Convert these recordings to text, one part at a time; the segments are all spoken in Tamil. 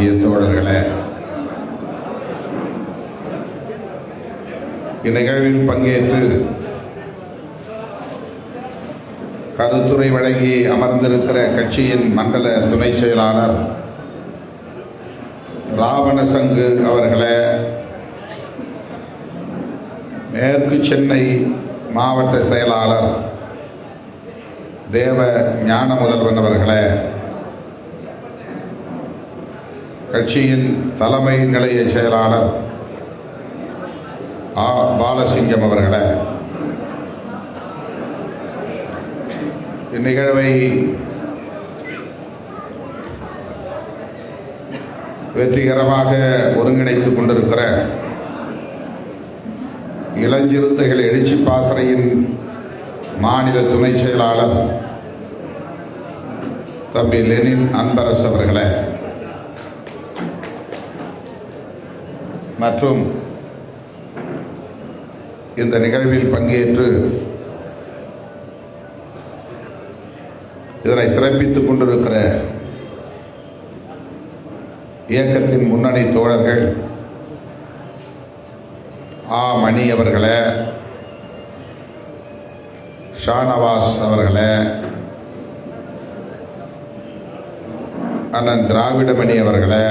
ஆகிய தோழர்களே, இந்நிகழ்வில் பங்கேற்று கருத்துரை வழங்கி அமர்ந்திருக்கிற கட்சியின் மண்டல துணை செயலாளர் ராவணசங்கு அவர்களே, மேற்கு சென்னை மாவட்ட செயலாளர் தேவ ஞான முதல்வன் அவர்களே, கட்சியின் தலைமை நிலைய செயலாளர் பாலசிங்கம் அவர்களே, இந்நிகழ்வை வெற்றிகரமாக ஒருங்கிணைத்துக் கொண்டிருக்கிற இளஞ்சிறுத்தைகள் எழுச்சி பாசறையின் மாநில துணை செயலாளர் தம்பி லெனின் அன்பரசு அவர்களே, மற்றும் இந்த நிகழ்வில் பங்கேற்று இதனை சிறப்பித்துக் கொண்டிருக்கிற இயக்கத்தின் முன்னணி தோழர்கள் மணி அவர்களே, ஷானவாஸ் அவர்களே, அண்ணன் திராவிடமணி அவர்களே,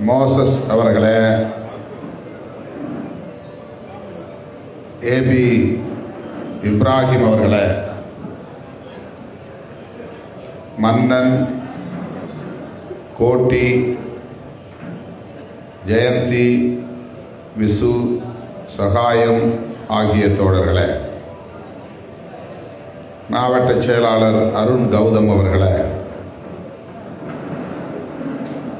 மோசஸ் அவர்களே, ஏபி இப்ராஹிம் அவர்களே, மன்னன், கோட்டி, ஜெயந்தி, விசு, சகாயம் ஆகிய தோழர்களே, மாவட்ட செயலாளர் அருண் கௌதம் அவர்களே,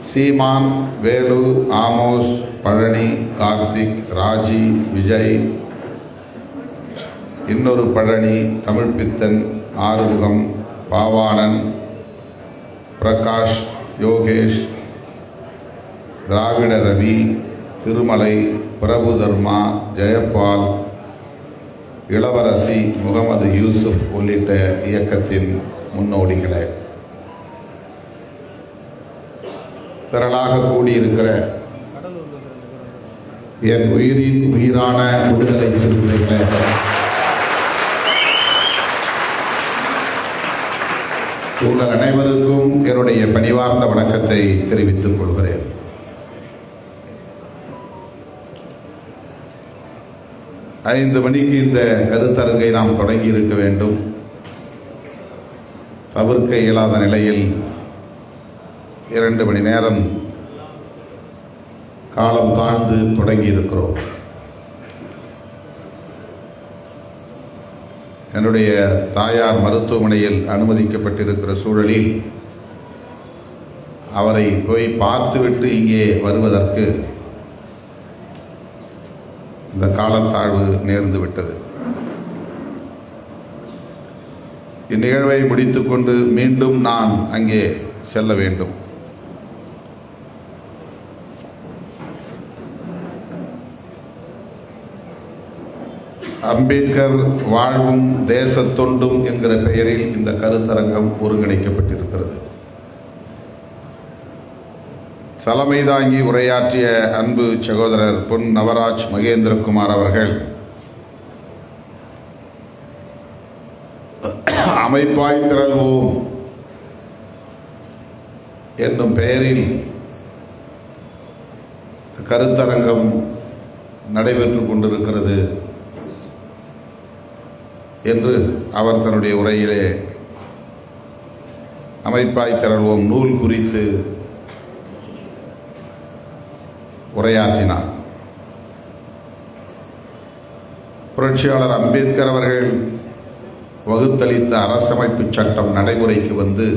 சீமான், வேலு, ஆமோஸ், பழனி, கார்த்திக், ராஜி, விஜய், இன்னொரு பழனி, தமிழ்பித்தன், ஆறுமுகம், பாவாணன், பிரகாஷ், யோகேஷ், திராவிட ரவி, திருமலை, பிரபு தர்மா, ஜெயபால், இளவரசி, முகமது யூசுப் உள்ளிட்ட இயக்கத்தின் முன்னோடிகளே, திரளாக கூடியிருக்கிற என் உயிரின் உயிரான விடுதலை சிறுத்தைகளே, உங்கள் அனைவருக்கும் என்னுடைய பணிவார்ந்த வணக்கத்தை தெரிவித்துக் கொள்கிறேன். ஐந்து மணிக்கு இந்த கருத்தரங்கை நாம் தொடங்கி இருக்க வேண்டும். தவிர்க்க இயலாத நிலையில் 2 மணி நேரம் காலம் தாழ்ந்து தொடங்கி இருக்கிறோம். என்னுடைய தாயார் மருத்துவமனையில் அனுமதிக்கப்பட்டிருக்கிற சூழலில் அவரை போய் பார்த்துவிட்டு இங்கே வருவதற்கு இந்த காலத்தாழ்வு நேர்ந்துவிட்டது. இந்நிகழ்வை முடித்துக்கொண்டு மீண்டும் நான் அங்கே செல்ல வேண்டும். அம்பேத்கர் வாழ்வும் தேசத்தொண்டும் என்கிற பெயரில் இந்த கருத்தரங்கம் ஒருங்கிணைக்கப்பட்டிருக்கிறது. தலைமை தாங்கி உரையாற்றிய அன்பு சகோதரர் பொன் நவராஜ் மகேந்திரகுமார் அவர்கள் அமைப்பாய் திரள்வோம் என்னும் பெயரில் கருத்தரங்கம் நடைபெற்று கொண்டிருக்கிறது என்று அவர் தன்னுடைய உரையிலே அமைப்பாய் திரள்வோம் நூல் குறித்து உரையாற்றினார். புரட்சியாளர் அம்பேத்கர் அவர்கள் வகுத்தளித்த அரசமைப்பு சட்டம் நடைமுறைக்கு வந்து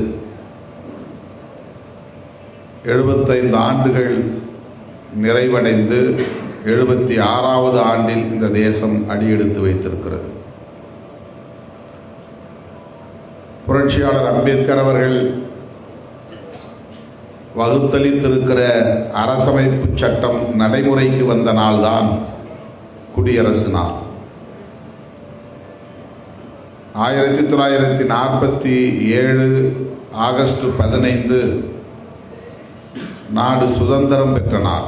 75 ஆண்டுகள் நிறைவடைந்து 76வது ஆண்டில் இந்த தேசம் அடியெடுத்து வைத்திருக்கிறது. புரட்சியாளர் அம்பேத்கர் அவர்கள் வகுத்தளித்திருக்கிற அரசமைப்பு சட்டம் நடைமுறைக்கு வந்த நாள்தான் குடியரசு நாள். 1947 ஆகஸ்ட் 15 நாடு சுதந்திரம் பெற்ற நாள்.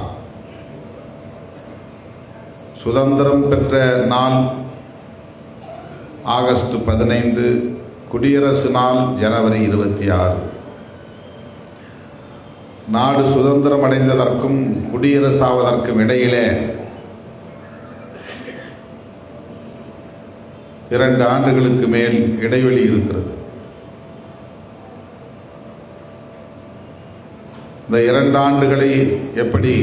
சுதந்திரம் பெற்ற நாள் ஆகஸ்ட் 15, குடியரசு நாள் ஜனவரி 26. நாடு சுதந்திரம் அடைந்ததற்கும் குடியரசாவதற்கும் இடையிலே 2 ஆண்டுகளுக்கு மேல் இடைவெளி இருக்கிறது. இந்த 2 ஆண்டுகளை எப்படி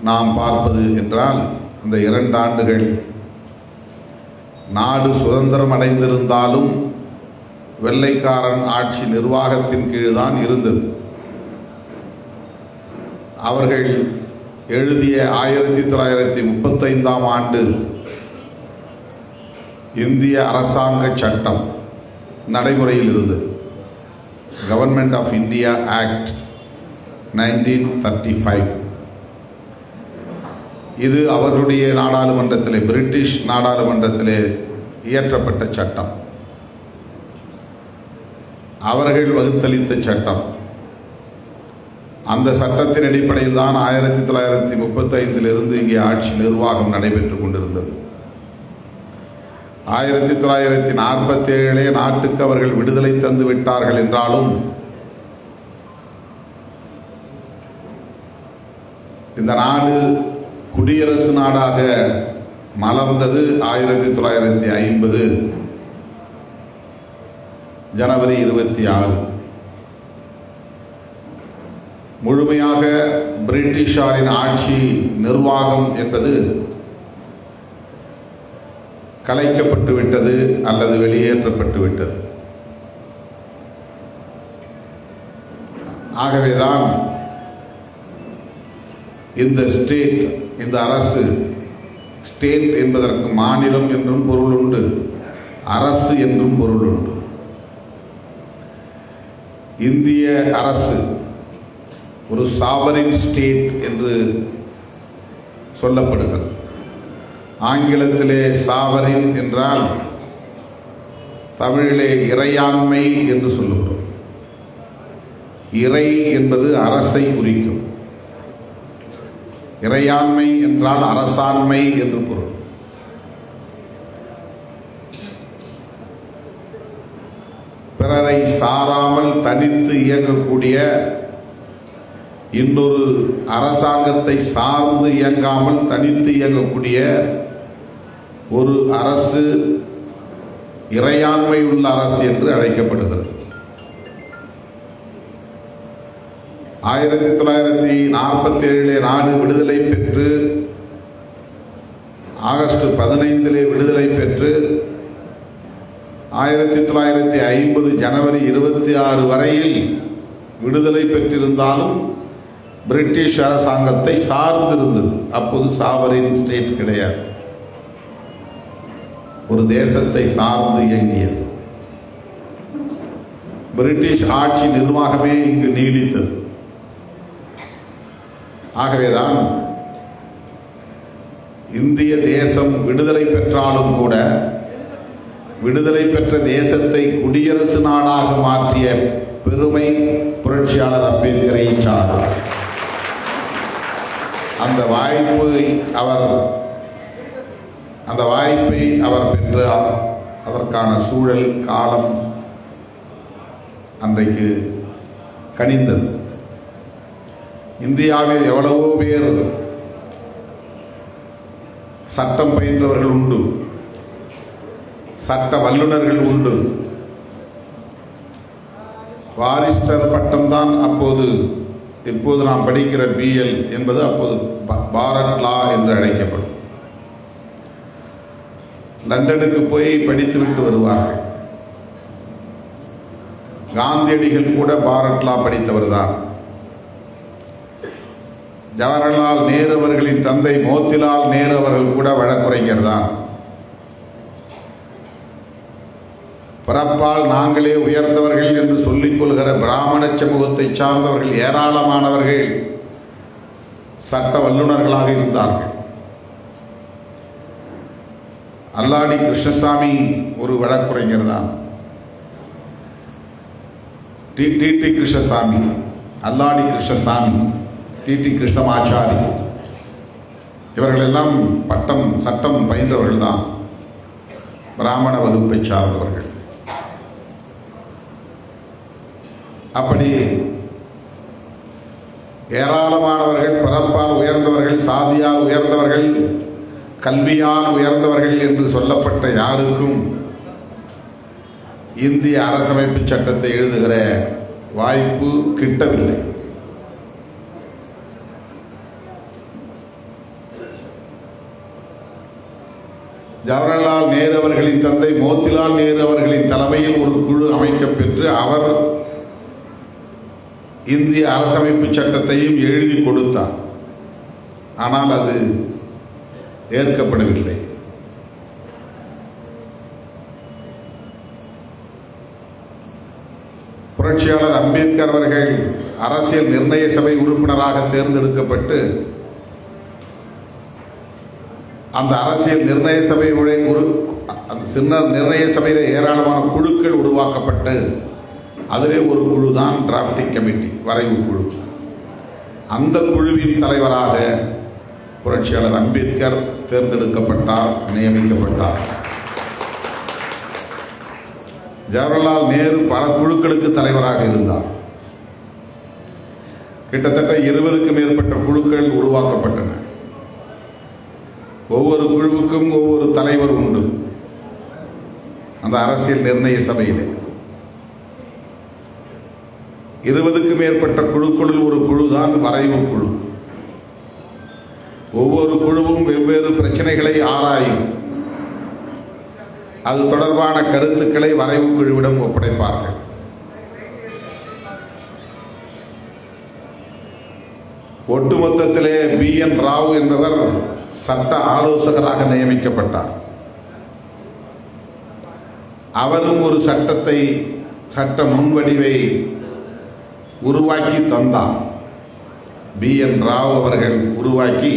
நாம் பார்ப்பது என்றால், அந்த 2 ஆண்டுகள் நாடு சுதந்திரம் அடைந்திருந்தாலும் வெள்ளைக்காரன் ஆட்சி நிர்வாகத்தின் கீழ்தான் இருந்தது. அவர்கள் எழுதிய 1935ஆம் ஆண்டு இந்திய அரசாங்க சட்டம் நடைமுறையில் இருந்தது. Government of India act 1935. இது அவர்களுடைய நாடாளுமன்றத்திலே, பிரிட்டிஷ் நாடாளுமன்றத்திலே இயற்றப்பட்ட சட்டம். அவர்கள் வகுத்தளித்த சட்டம். அந்த சட்டத்தின் அடிப்படையில் தான் 1935 இங்கே ஆட்சி நிர்வாகம் நடைபெற்றுக் கொண்டிருந்தது. 1947 நாட்டுக்கு அவர்கள் விடுதலை தந்து விட்டார்கள் என்றாலும் இந்த நாடு குடியரசு நாடாக மலர்ந்தது 1950 ஜனவரி 26. முழுமையாக பிரிட்டிஷாரின் ஆட்சி நிர்வாகம் என்பது கலைக்கப்பட்டு விட்டது அல்லது வெளியேற்றப்பட்டு விட்டது. ஆகவேதான் இந்த ஸ்டேட், இந்த அரசு, ஸ்டேட் என்பதற்கு மாநிலம் என்றும் பொருள் உண்டு, அரசு என்றும் பொருள் உண்டு. இந்திய அரசு ஒரு சாவரின் ஸ்டேட் என்று சொல்லப்படுகிறது. ஆங்கிலத்திலே சாவரின் என்றால் தமிழிலே இறையாண்மை என்று சொல்லுகிறோம். இறை என்பது அரசை குறிக்கும். இறையாண்மை என்றால் அரசாண்மை என்று பொருள். பிறரை சாராமல் தனித்து இயங்கக்கூடிய, இன்னொரு அரசாங்கத்தை சார்ந்து இயங்காமல் தனித்து இயங்கக்கூடிய ஒரு அரசு இறையாண்மை உள்ள அரசு என்று அழைக்கப்படுகிறது. 1947 நாடு விடுதலை பெற்று, ஆகஸ்ட் 15 விடுதலை பெற்று 1950 ஜனவரி 26 வரையில் விடுதலை பெற்றிருந்தாலும் பிரிட்டிஷ் அரசாங்கத்தை சார்ந்திருந்தது. அப்போது சாவரின் ஸ்டேட் கிடையாது, ஒரு தேசத்தை சார்ந்து இயங்கியது. பிரிட்டிஷ் ஆட்சி நிர்வாகமே இங்கு நீடித்தது. ஆகவேதான் இந்திய தேசம் விடுதலை பெற்றாலும் கூட விடுதலை பெற்ற தேசத்தை குடியரசு நாடாக மாற்றிய பெருமை புரட்சியாளர் அம்பேத்கரை சார்ந்தார். அந்த வாய்ப்பை அவர் பெற்றார். அதற்கான சூழல், காலம் அன்றைக்கு கனிந்தது. இந்தியாவில் எவ்வளவோ பேர் சட்டம் பயின்றவர்கள் உண்டு, சட்ட வல்லுநர்கள் உண்டு. பாரிஸ்டர் பட்டம்தான் அப்போது, இப்போது நாம் படிக்கிற BL என்பது அப்போது பாரத் லா என்று அழைக்கப்படும். லண்டனுக்கு போய் படித்துவிட்டு வருவார்கள். காந்தியடிகள் கூட பாரத் லா படித்தவர் தான். ஜவஹர்லால் நேரு அவர்களின் தந்தை மோத்திலால் நேரு அவர்கள் கூட வழக்குரைஞர் தான். பிறப்பால் நாங்களே உயர்ந்தவர்கள் என்று சொல்லிக் கொள்கிற பிராமண சமூகத்தை சார்ந்தவர்கள் ஏராளமானவர்கள் சட்ட வல்லுநர்களாக இருந்தார்கள். அல்லாடி கிருஷ்ணசாமி ஒரு வழக்குரைஞர் தான். டி கிருஷ்ணசாமி, அல்லாடி கிருஷ்ணசாமி, டி கிருஷ்ணமாச்சாரி, இவர்கள் எல்லாம் சட்டம் பயின்றவர்கள் தான், பிராமண வகுப்பை சார்ந்தவர்கள். அப்படி ஏராளமானவர்கள், பிறப்பால் உயர்ந்தவர்கள், சாதியால் உயர்ந்தவர்கள், கல்வியால் உயர்ந்தவர்கள் என்று சொல்லப்பட்ட யாருக்கும் இந்திய அரசமைப்பு சட்டத்தை எழுதுகிற வாய்ப்பு கிட்டவில்லை. ஜவஹர்லால் நேரு அவர்களின் தந்தை மோத்திலால் நேரு அவர்களின் தலைமையில் ஒரு குழு அமைக்கப்பெற்று அவர் இந்திய அரசமைப்பு சட்டத்தையும் எழுதி கொடுத்தார். ஆனால் அது ஏற்கப்படவில்லை. புரட்சியாளர் அம்பேத்கர் அவர்கள் அரசியல் நிர்ணய சபை உறுப்பினராக தேர்ந்தெடுக்கப்பட்டு அந்த அரசியல் நிர்ணய சபையுடைய நிர்ணய சபையில் ஏராளமான குழுக்கள் உருவாக்கப்பட்டு அதிலே ஒரு குழு தான் டிராப்டிங் கமிட்டி, வரைவு குழு. அந்த குழுவின் தலைவராக புரட்சியாளர் அம்பேத்கர் தேர்ந்தெடுக்கப்பட்டார், நியமிக்கப்பட்டார். ஜவஹர்லால் நேரு பல குழுக்களுக்கு தலைவராக இருந்தார். கிட்டத்தட்ட 20க்கும் மேற்பட்ட குழுக்கள் உருவாக்கப்பட்டன. ஒவ்வொரு குழுவுக்கும் ஒவ்வொரு தலைவர் உண்டு. அந்த அரசியல் நிர்ணய சபையிலே 20க்கும் மேற்பட்ட குழுக்களில் ஒரு குழு தான் வரைவு குழு. ஒவ்வொரு குழுவும் வெவ்வேறு பிரச்சனைகளை ஆராயும். அது தொடர்பான கருத்துக்களை வரைவு குழுவிடம் ஒப்படைப்பார்கள். ஒட்டுமொத்தத்திலே BN ராவ் என்பவர் சட்ட ஆலோசகராக நியமிக்கப்பட்டார். அவரும் ஒரு சட்ட முன்வடிவை உருவாக்கி தந்தார். BN ராவ் அவர்கள் உருவாக்கி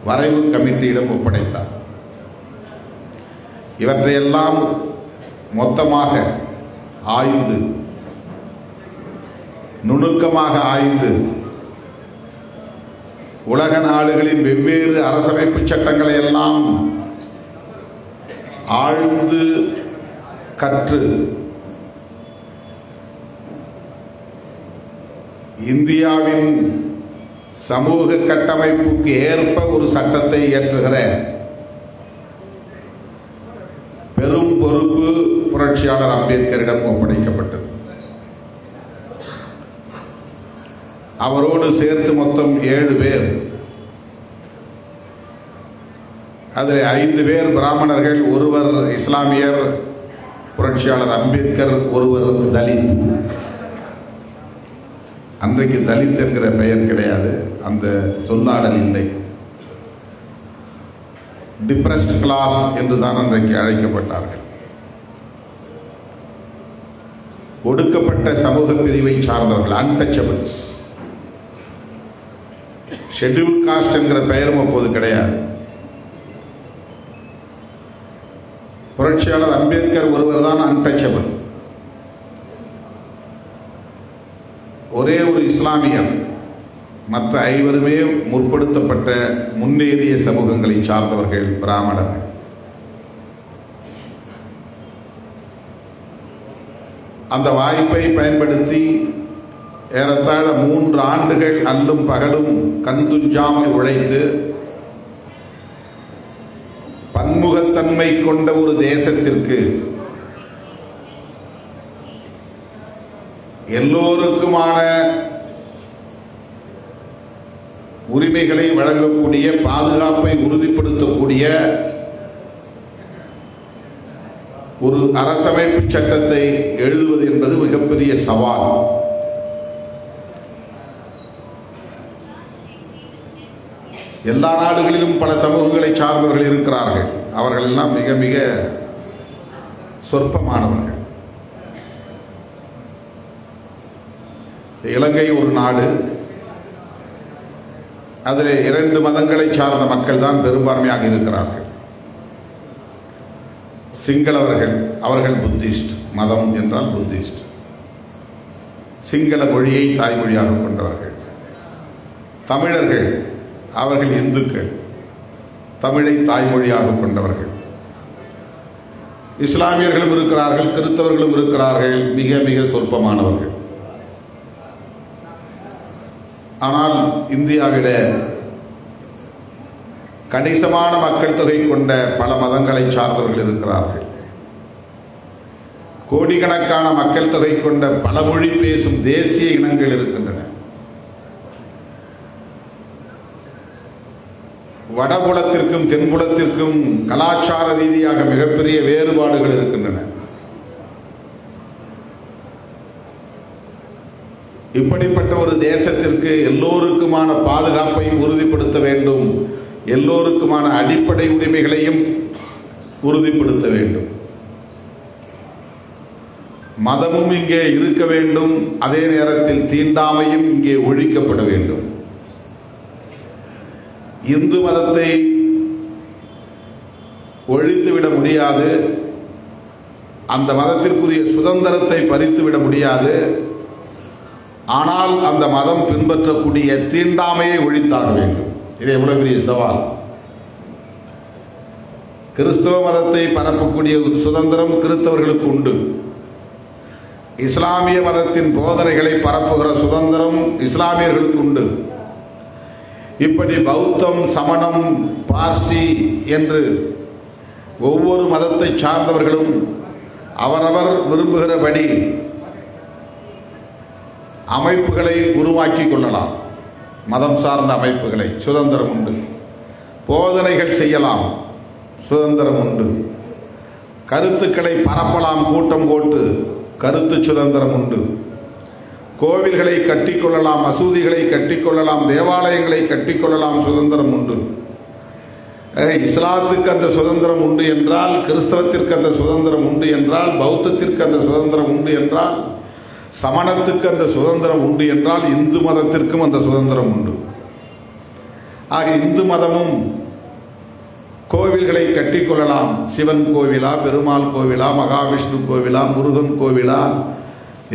வரைவு கமிட்டியிடம் ஒப்படைத்தார். இவற்றையெல்லாம் மொத்தமாக ஆய்ந்து, நுணுக்கமாக ஆய்ந்து, உலக நாடுகளின் வெவ்வேறு அரசமைப்பு சட்டங்களை எல்லாம் ஆழ்ந்து கற்று இந்தியாவின் சமூக கட்டமைப்புக்கு ஏற்ப ஒரு சட்டத்தை இயற்றுகிற பெரும் பொறுப்பு புரட்சியாளர் அம்பேத்கரிடம் ஒப்படைக்கப்பட்டது. அவரோடு சேர்த்து மொத்தம் 7 பேர். அதில் 5 பேர் பிராமணர்கள், ஒருவர் இஸ்லாமியர், புரட்சியாளர் அம்பேத்கர் ஒருவர் தலித். அன்றைக்கு தலித் என்கிற பெயர் கிடையாது, அந்த சொல்லாடல் இல்லை. டிப்ரெஸ்ட் கிளாஸ் என்று தான் அன்றைக்கு அழைக்கப்பட்டார்கள். ஒடுக்கப்பட்ட சமூக பிரிவை சார்ந்தவர்கள், அன்டச்சபிள்ஸ். ஷெட்யூல் காஸ்ட் என்கிற பெயரும் அப்போது கிடையாது. புரட்சியாளர் அம்பேத்கர் ஒருவர் தான் அன்டச்சபிள். ஒரே ஒரு இஸ்லாமியர், மற்ற 5 முற்படுத்தப்பட்ட முன்னேறிய சமூகங்களை சார்ந்தவர்கள், பிராமணர்கள். அந்த வாய்ப்பை பயன்படுத்தி ஏறத்தாழ 3 ஆண்டுகள் அல்லும் பகலும் கண்துஞ்சாமல் உழைத்து பன்முகத்தன்மை கொண்ட ஒரு தேசத்திற்கு எல்லோருக்குமான உரிமைகளை வழங்கக்கூடிய, பாதுகாப்பை உறுதிப்படுத்தக்கூடிய ஒரு அரசமைப்பு சட்டத்தை எழுதுவது என்பது மிகப்பெரிய சவால். எல்லா நாடுகளிலும் பல சமூகங்களை சார்ந்தவர்கள் இருக்கிறார்கள். அவர்கள் எல்லாம் மிக மிக சொற்பமானவர்கள். இலங்கை ஒரு நாடு. அதில் 2 மதங்களை சார்ந்த மக்கள் தான் பெரும்பான்மையாக இருக்கிறார்கள். சிங்களவர்கள், அவர்கள் புத்திஸ்ட், மதம் என்றால் புத்திஸ்ட். சிங்கள மொழியை தாய்மொழியாக கொண்டவர்கள். தமிழர்கள், அவர்கள் இந்துக்கள், தமிழை தாய்மொழியாக கொண்டவர்கள். இஸ்லாமியர்களும் இருக்கிறார்கள், கிறிஸ்தவர்களும் இருக்கிறார்கள், மிக மிக சொற்பமானவர்கள். ஆனால் இந்தியாவில கணிசமான மக்கள் தொகை கொண்ட பல மதங்களை சார்ந்தவர்கள் இருக்கிறார்கள். கோடிக்கணக்கான மக்கள் தொகை கொண்ட பல மொழி பேசும் தேசிய இனங்கள் இருக்கின்றன. வடபுலத்திற்கும் தென்புலத்திற்கும் கலாச்சார ரீதியாக மிகப்பெரிய வேறுபாடுகள் இருக்கின்றன. இப்படிப்பட்ட ஒரு தேசத்திற்கு எல்லோருக்குமான பாதுகாப்பையும் உறுதிப்படுத்த வேண்டும், எல்லோருக்குமான அடிப்படை உரிமைகளையும் உறுதிப்படுத்த வேண்டும். மதமும் இங்கே இருக்க வேண்டும், அதே நேரத்தில் தீண்டாமையும் இங்கே ஒழிக்கப்பட வேண்டும். இந்து மதத்தை ஒழித்துவிட முடியாது, அந்த மதத்திற்குரிய சுதந்திரத்தை பறித்துவிட முடியாது. ஆனால் அந்த மதம் பின்பற்றக்கூடிய தீண்டாமையை ஒழித்தாக வேண்டும். இது எவ்வளவு பெரிய சவால்! கிறிஸ்தவ மதத்தை பரப்பக்கூடிய சுதந்திரம் கிறிஸ்தவர்களுக்கு உண்டு. இஸ்லாமிய மதத்தின் போதனைகளை பரப்புகிற சுதந்திரம் இஸ்லாமியர்களுக்கு உண்டு. இப்படி பௌத்தம், சமணம், பார்சி என்று ஒவ்வொரு மதத்தை சார்ந்தவர்களும் அவரவர் விரும்புகிறபடி அமைப்புகளை உருவாக்கி கொள்ளலாம். மதம் சார்ந்த அமைப்புகளை சுதந்திரம் உண்டு. போதனைகள் செய்யலாம், சுதந்திரம் உண்டு. கருத்துக்களை பரப்பலாம், கூட்டம் போட்டு, கருத்து சுதந்திரம் உண்டு. கோவில்களை கட்டிக்கொள்ளலாம், மசூதிகளை கட்டிக்கொள்ளலாம், தேவாலயங்களை கட்டிக்கொள்ளலாம், சுதந்திரம் உண்டு. இஸ்லாத்துக்கு அந்த சுதந்திரம் உண்டு என்றால், கிறிஸ்தவத்திற்கு அந்த சுதந்திரம் உண்டு என்றால், பௌத்தத்திற்கு அந்த சுதந்திரம் உண்டு என்றால், சமணத்துக்கு அந்த சுதந்திரம் உண்டு என்றால், இந்து மதத்திற்கும் அந்த சுதந்திரம் உண்டு. ஆக இந்து மதமும் கோவில்களை கட்டிக்கொள்ளலாம். சிவன் கோவிலா, பெருமாள் கோவிலா, மகாவிஷ்ணு கோவிலா, முருகன் கோவிலா,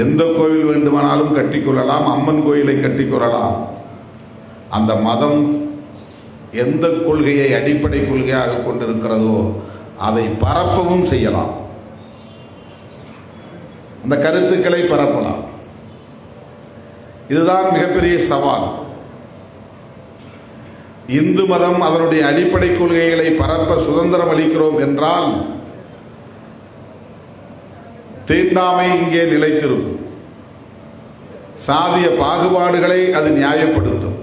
எந்த கோவில் வேண்டுமானாலும் கட்டிக்கொள்ளலாம். அம்மன் கோயிலை கட்டிக்கொள்ளலாம். அந்த மதம் எந்த கொள்கையை அடிப்படை கொள்கையாக கொண்டிருக்கிறதோ அதை பரப்பவும் செய்யலாம். அந்த கருத்துக்களை பரப்பலாம். இதுதான் மிகப்பெரிய சவால். இந்து மதம் அதனுடைய அடிப்படை கொள்கைகளை பரப்ப சுதந்திரம் அளிக்கிறோம் என்றால் தீண்டாமை இங்கே நிலைத்திருக்கும். சாதிய பாகுபாடுகளை அது நியாயப்படுத்தும்.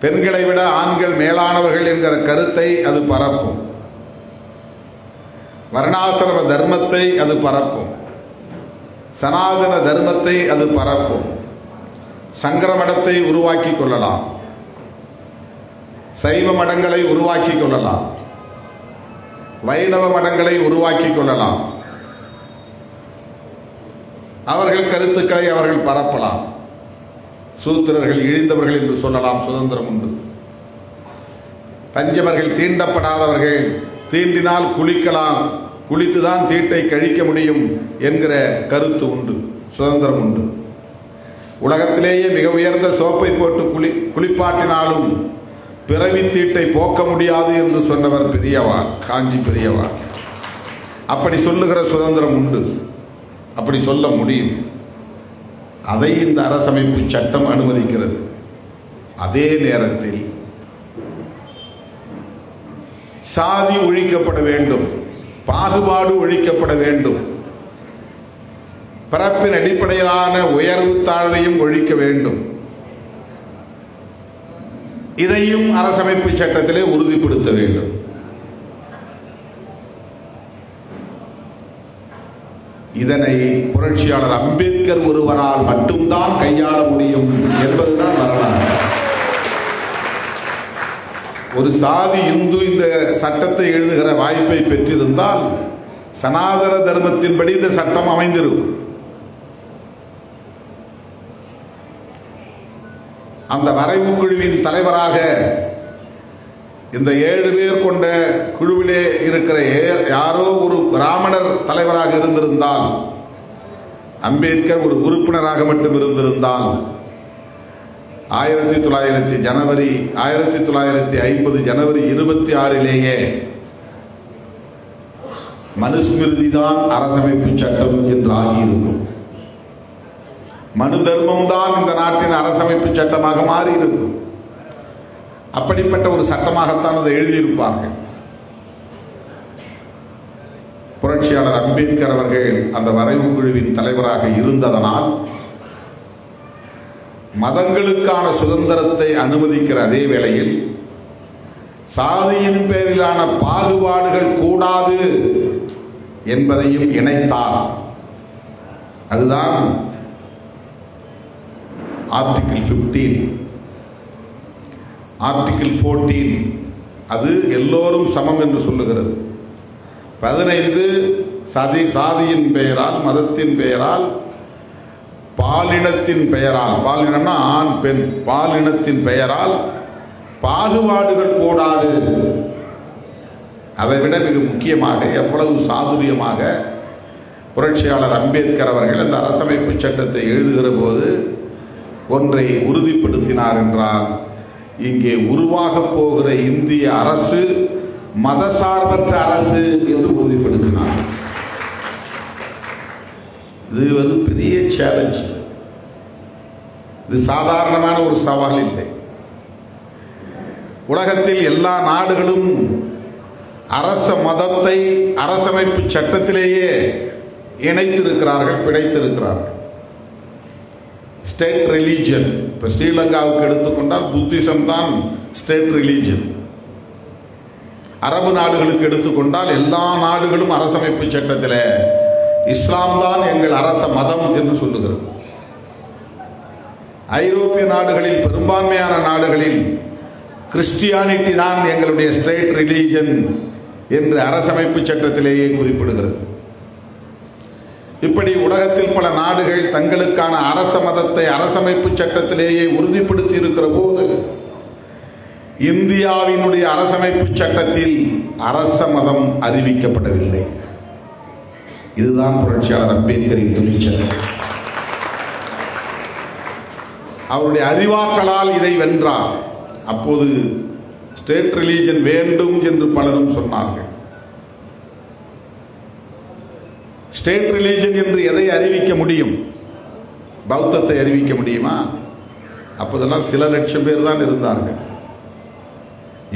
பெண்களை விட ஆண்கள் மேலானவர்கள் என்கிற கருத்தை அது பரப்பும். வர்ணாசிரம தர்மத்தை அது பரப்பும். சனாதன தர்மத்தை அது பரப்பும். சங்கரமடத்தை உருவாக்கி கொள்ளலாம். சைவ மடங்களை உருவாக்கி கொள்ளலாம். வைணவ மடங்களை உருவாக்கி கொள்ளலாம். அவர்கள் கருத்துக்களை அவர்கள் பரப்பலாம். சூத்திரர்கள் இழிந்தவர்கள் என்று சொல்லலாம், சுதந்திரம் உண்டு. பஞ்சமர்கள் தீண்டப்படாதவர்கள், தீண்டினால் குளிக்கலாம், குளித்துதான் தீட்டை கழிக்க முடியும் என்கிற கருத்து உண்டு, சுதந்திரம் உண்டு. உலகத்திலேயே மிக உயர்ந்த சோப்பை போட்டு குளிப்பாட்டினாலும் பிறவி தீட்டை போக்க முடியாது என்று சொன்னவர் பெரியவார், காஞ்சி பெரியவார். அப்படி சொல்லுகிற சுதந்திரம் உண்டு, அப்படி சொல்ல முடியும். அதை இந்த அரசமைப்பு சட்டம் அனுமதிக்கிறது. அதே நேரத்தில் சாதி ஒழிக்கப்பட வேண்டும், பாகுபாடு ஒழிக்கப்பட வேண்டும், பிறப்பின் அடிப்படையிலான உயர்வு தாழ்வையும் ஒழிக்க வேண்டும். இதையும் அரசமைப்பு சட்டத்திலே உறுதிப்படுத்த வேண்டும். இதனை புரட்சியாளர் அம்பேத்கர் ஒருவரால் மட்டும்தான் கையாள முடியும் என்பதுதான் வரலாறு. ஒரு சாதி இந்து இந்த சட்டத்தை எழுதுகிற வாய்ப்பை பெற்றிருந்தால் சனாதன தர்மத்தின்படி இந்த சட்டம் அமைந்திருக்கும். அந்த வரைவு குழுவின் தலைவராக இந்த 7 பேர் கொண்ட குழுவிலே இருக்கிற யாரோ ஒரு பிராமணர் தலைவராக இருந்திருந்தால், அம்பேத்கர் ஒரு உறுப்பினராக மட்டும் இருந்திருந்தால் 1950 ஜனவரி 26 மனுஸ்மிருதி தான் அரசமைப்பு சட்டம் என்று ஆகியிருக்கும். மனு தர்மம் தான் இந்த நாட்டின் அரசமைப்பு சட்டமாக மாறி இருக்கும். அப்படிப்பட்ட ஒரு சட்டமாகத்தான் அதை எழுதியிருப்பார்கள். புரட்சியாளர் அம்பேத்கர் அவர்கள் அந்த வரைவு குழுவின் தலைவராக இருந்ததனால் மதங்களுக்கான சுதந்திரத்தை அனுமதிக்கிற அதே வேளையில் சாதியின் பேரிலான பாகுபாடுகள் கூடாது என்பதையும் இணைத்தார். அதுதான் ஆர்டிகிள் 15. ஆர்டிகிள் 14 அது எல்லோரும் சமம் என்று சொல்லுகிறது. 15 சாதியின் பெயரால், மதத்தின் பெயரால், பாலினத்தின் பெயரால், பாலினம்னா ஆண் பெண், பாலினத்தின் பெயரால் பாகுபாடுகள் கூடாது. அதைவிட மிக முக்கியமாக எவ்வளவு சாதுரியமாக புரட்சியாளர் அம்பேத்கர் அவர்கள் அந்த அரசமைப்பு சட்டத்தை எழுதுகிற போது ஒன்றை உறுதிப்படுத்தினார் என்றால், இங்கே உருவாக போகிற இந்திய அரசு மதசார்பற்ற அரசு என்று உறுதிப்படுத்தினார். இது ஒரு பெரிய சேலஞ்ச். இது சாதாரணமான ஒரு சவால் இல்லை. உலகத்தில் எல்லா நாடுகளும் அரச மதத்தை அரசமைப்பு சட்டத்திலேயே இணைத்திருக்கிறார்கள், பிணைத்திருக்கிறார்கள். State religion. இப்போ ஸ்ரீலங்காவுக்கு எடுத்துக்கொண்டால் புத்திசம் தான் ஸ்டேட் ரிலீஜன். அரபு நாடுகளுக்கு எடுத்துக்கொண்டால் எல்லா நாடுகளும் அரசமைப்பு சட்டத்தில் இஸ்லாம் தான் எங்கள் அரச மதம் என்று சொல்லுகிறது. ஐரோப்பிய நாடுகளில், பெரும்பான்மையான நாடுகளில் கிறிஸ்டியானிட்டி தான் எங்களுடைய ஸ்டேட் ரிலீஜன் என்று அரசமைப்பு சட்டத்திலேயே குறிப்பிடுகிறது. இப்படி உலகத்தில் பல நாடுகள் தங்களுக்கான அரச மதத்தை அரசமைப்பு சட்டத்திலேயே உறுதிப்படுத்தி இருக்கிற போது இந்தியாவினுடைய அரசமைப்பு சட்டத்தில் அரச மதம் அறிவிக்கப்படவில்லை. இதுதான் புரட்சியாளர் அம்பேத்கரின் துணிச்சல். அவருடைய அறிவாற்றலால் இதை வென்றார். அப்போது ஸ்டேட் ரிலீஜன் வேண்டும் என்று பலரும் சொன்னார்கள். ஸ்டேட் ரிலீஜன் என்று எதை அறிவிக்க முடியும்? பௌத்தத்தை அறிவிக்க முடியுமா? அப்போதெல்லாம் சில லட்சம் பேர் தான் இருந்தார்கள்.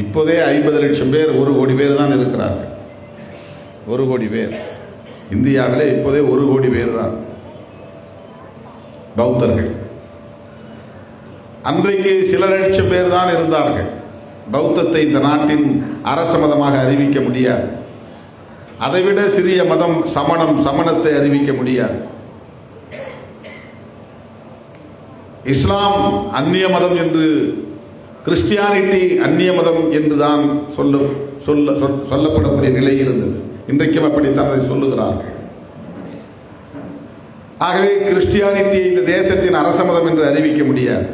இப்போதே 50 லட்சம் பேர், 1 கோடி பேர் தான் இருக்கிறார்கள். 1 கோடி பேர் இந்தியாவிலே இப்போதே 1 கோடி பேர் தான் பௌத்தர்கள். அன்றைக்கு சில லட்சம் பேர் தான் இருந்தார்கள். பௌத்தத்தை இந்த நாட்டின் அரச மதமாக அறிவிக்க முடியாது. அதைவிட சிறிய மதம் சமணத்தை அறிவிக்க முடியாது. இஸ்லாம் அந்நிய மதம் என்று, கிறிஸ்டியானிட்டி அந்நிய மதம் என்றுதான் சொல்லப்படக்கூடிய நிலை இருந்தது. இன்றைக்கும் அப்படித்தான் அதை சொல்லுகிறார்கள். ஆகவே கிறிஸ்டியானிட்டி இந்த தேசத்தின் அரச மதம் என்று அறிவிக்க முடியாது.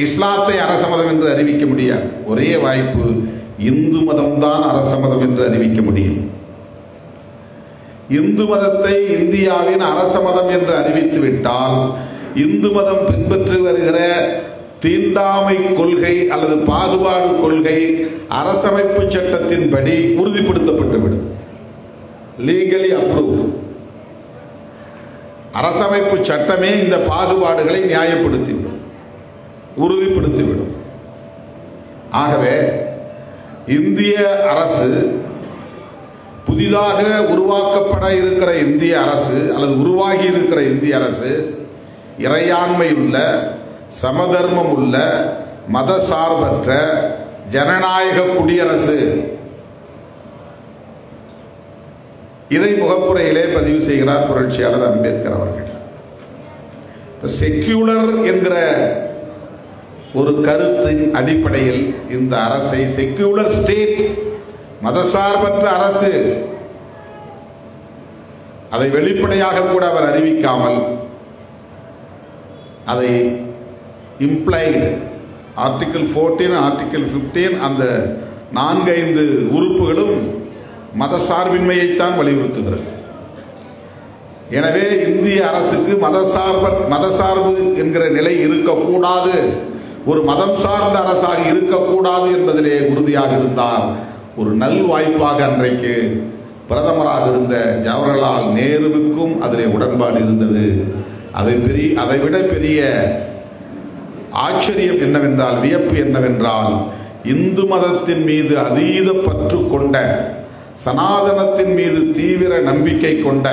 இஸ்லாத்தை அரச மதம் என்று அறிவிக்க முடியாது. ஒரே வாய்ப்பு, இந்து மதம் தான் அரச மதம் என்று அறிவிக்க முடியும். இந்து மதத்தை இந்தியாவின் அரச மதம் என்று அறிவித்து விட்டால் இந்து மதம் பின்பற்றி வருகிற தீண்டாமை கொள்கை அல்லது பாகுபாடு கொள்கை அரசமைப்பு சட்டத்தின்படி உறுதிப்படுத்தப்பட்டுவிடும். Legally approved. அரசமைப்பு சட்டமே இந்த பாகுபாடுகளை நியாயப்படுத்திவிடும், உறுதிப்படுத்திவிடும். ஆகவே இந்திய அரசு, புதிதாக உருவாக்கப்பட இருக்கிற இந்திய அரசு அல்லது உருவாகி இருக்கிற இந்திய அரசு இறையாண்மையுள்ள, சமதர்மம் உள்ள, மத சார்பற்ற ஜனநாயக குடியரசு. இதை முகப்புரையிலே பதிவு செய்கிறார் புரட்சியாளர் அம்பேத்கர் அவர்கள். செக்யூலர் என்கிற ஒரு கருத்தின் அடிப்படையில் இந்த அரசை செக்யூலர் ஸ்டேட், மதசார்பற்ற அரசு, அதை வெளிப்படையாக கூட அவர் அறிவிக்காமல் அதை இம்ப்ளைடு, ஆர்டிகிள் 14, ஆர்டிகிள் 15 அந்த 4-5 உறுப்புகளும் மதசார்பின்மையைத்தான் வலியுறுத்துகிறது. எனவே இந்திய அரசுக்கு மதசார்பு என்கிற நிலை இருக்கக்கூடாது, ஒரு மதம் சார்ந்த அரசாக இருக்கக்கூடாது என்பதிலே உறுதியாக இருந்தார். ஒரு நல் வாய்ப்பாக அன்றைக்கு பிரதமராக இருந்த ஜவஹர்லால் நேருவுக்கும் அதிலே உடன்பாடு இருந்தது. அதைவிட பெரிய ஆச்சரியம் என்னவென்றால், வியப்பு என்னவென்றால், இந்து மதத்தின் மீது அதீத பற்று கொண்ட, சனாதனத்தின் மீது தீவிர நம்பிக்கை கொண்ட,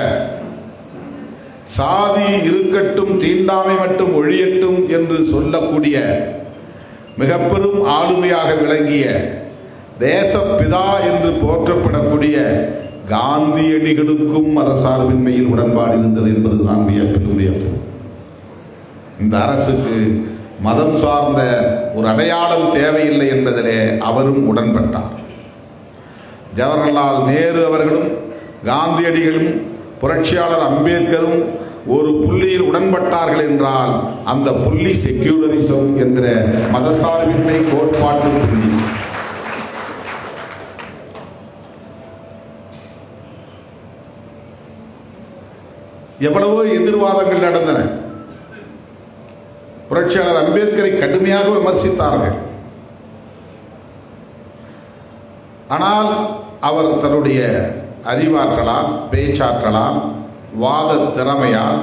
சாதி இருக்கட்டும் தீண்டாமை மட்டும் ஒழியட்டும் என்று சொல்லக்கூடிய மிக பெரும் ஆளுமையாக விளங்கிய தேசப்பிதா என்று போற்றப்படக்கூடிய காந்தியடிகளுக்கும் மதசார்பின்மையில் உடன்பாடு இருந்தது என்பதுதான் வியப்பிலும் வியப்பு. இந்த அரசுக்கு மதம் சார்ந்த ஒரு அடையாளம் தேவையில்லை என்பதிலே அவரும் உடன்பட்டார். ஜவஹர்லால் நேரு அவர்களும் காந்தியடிகளும் புரட்சியாளர் அம்பேத்கரும் ஒரு புள்ளியில் உடன்பட்டார்கள் என்றால் அந்த புள்ளி செக்யூலரிசம் என்கிற மதசார்பின்மை கோட்பாட்டு புள்ளி. எவ்வளவோ எதிர்வாதங்கள் நடந்தன. புரட்சியாளர் அம்பேத்கரை கடுமையாக விமர்சித்தார்கள். ஆனால் அவர் தன்னுடைய அறிவாற்றலால், பேச்சாற்றலால், வாத திறமையால்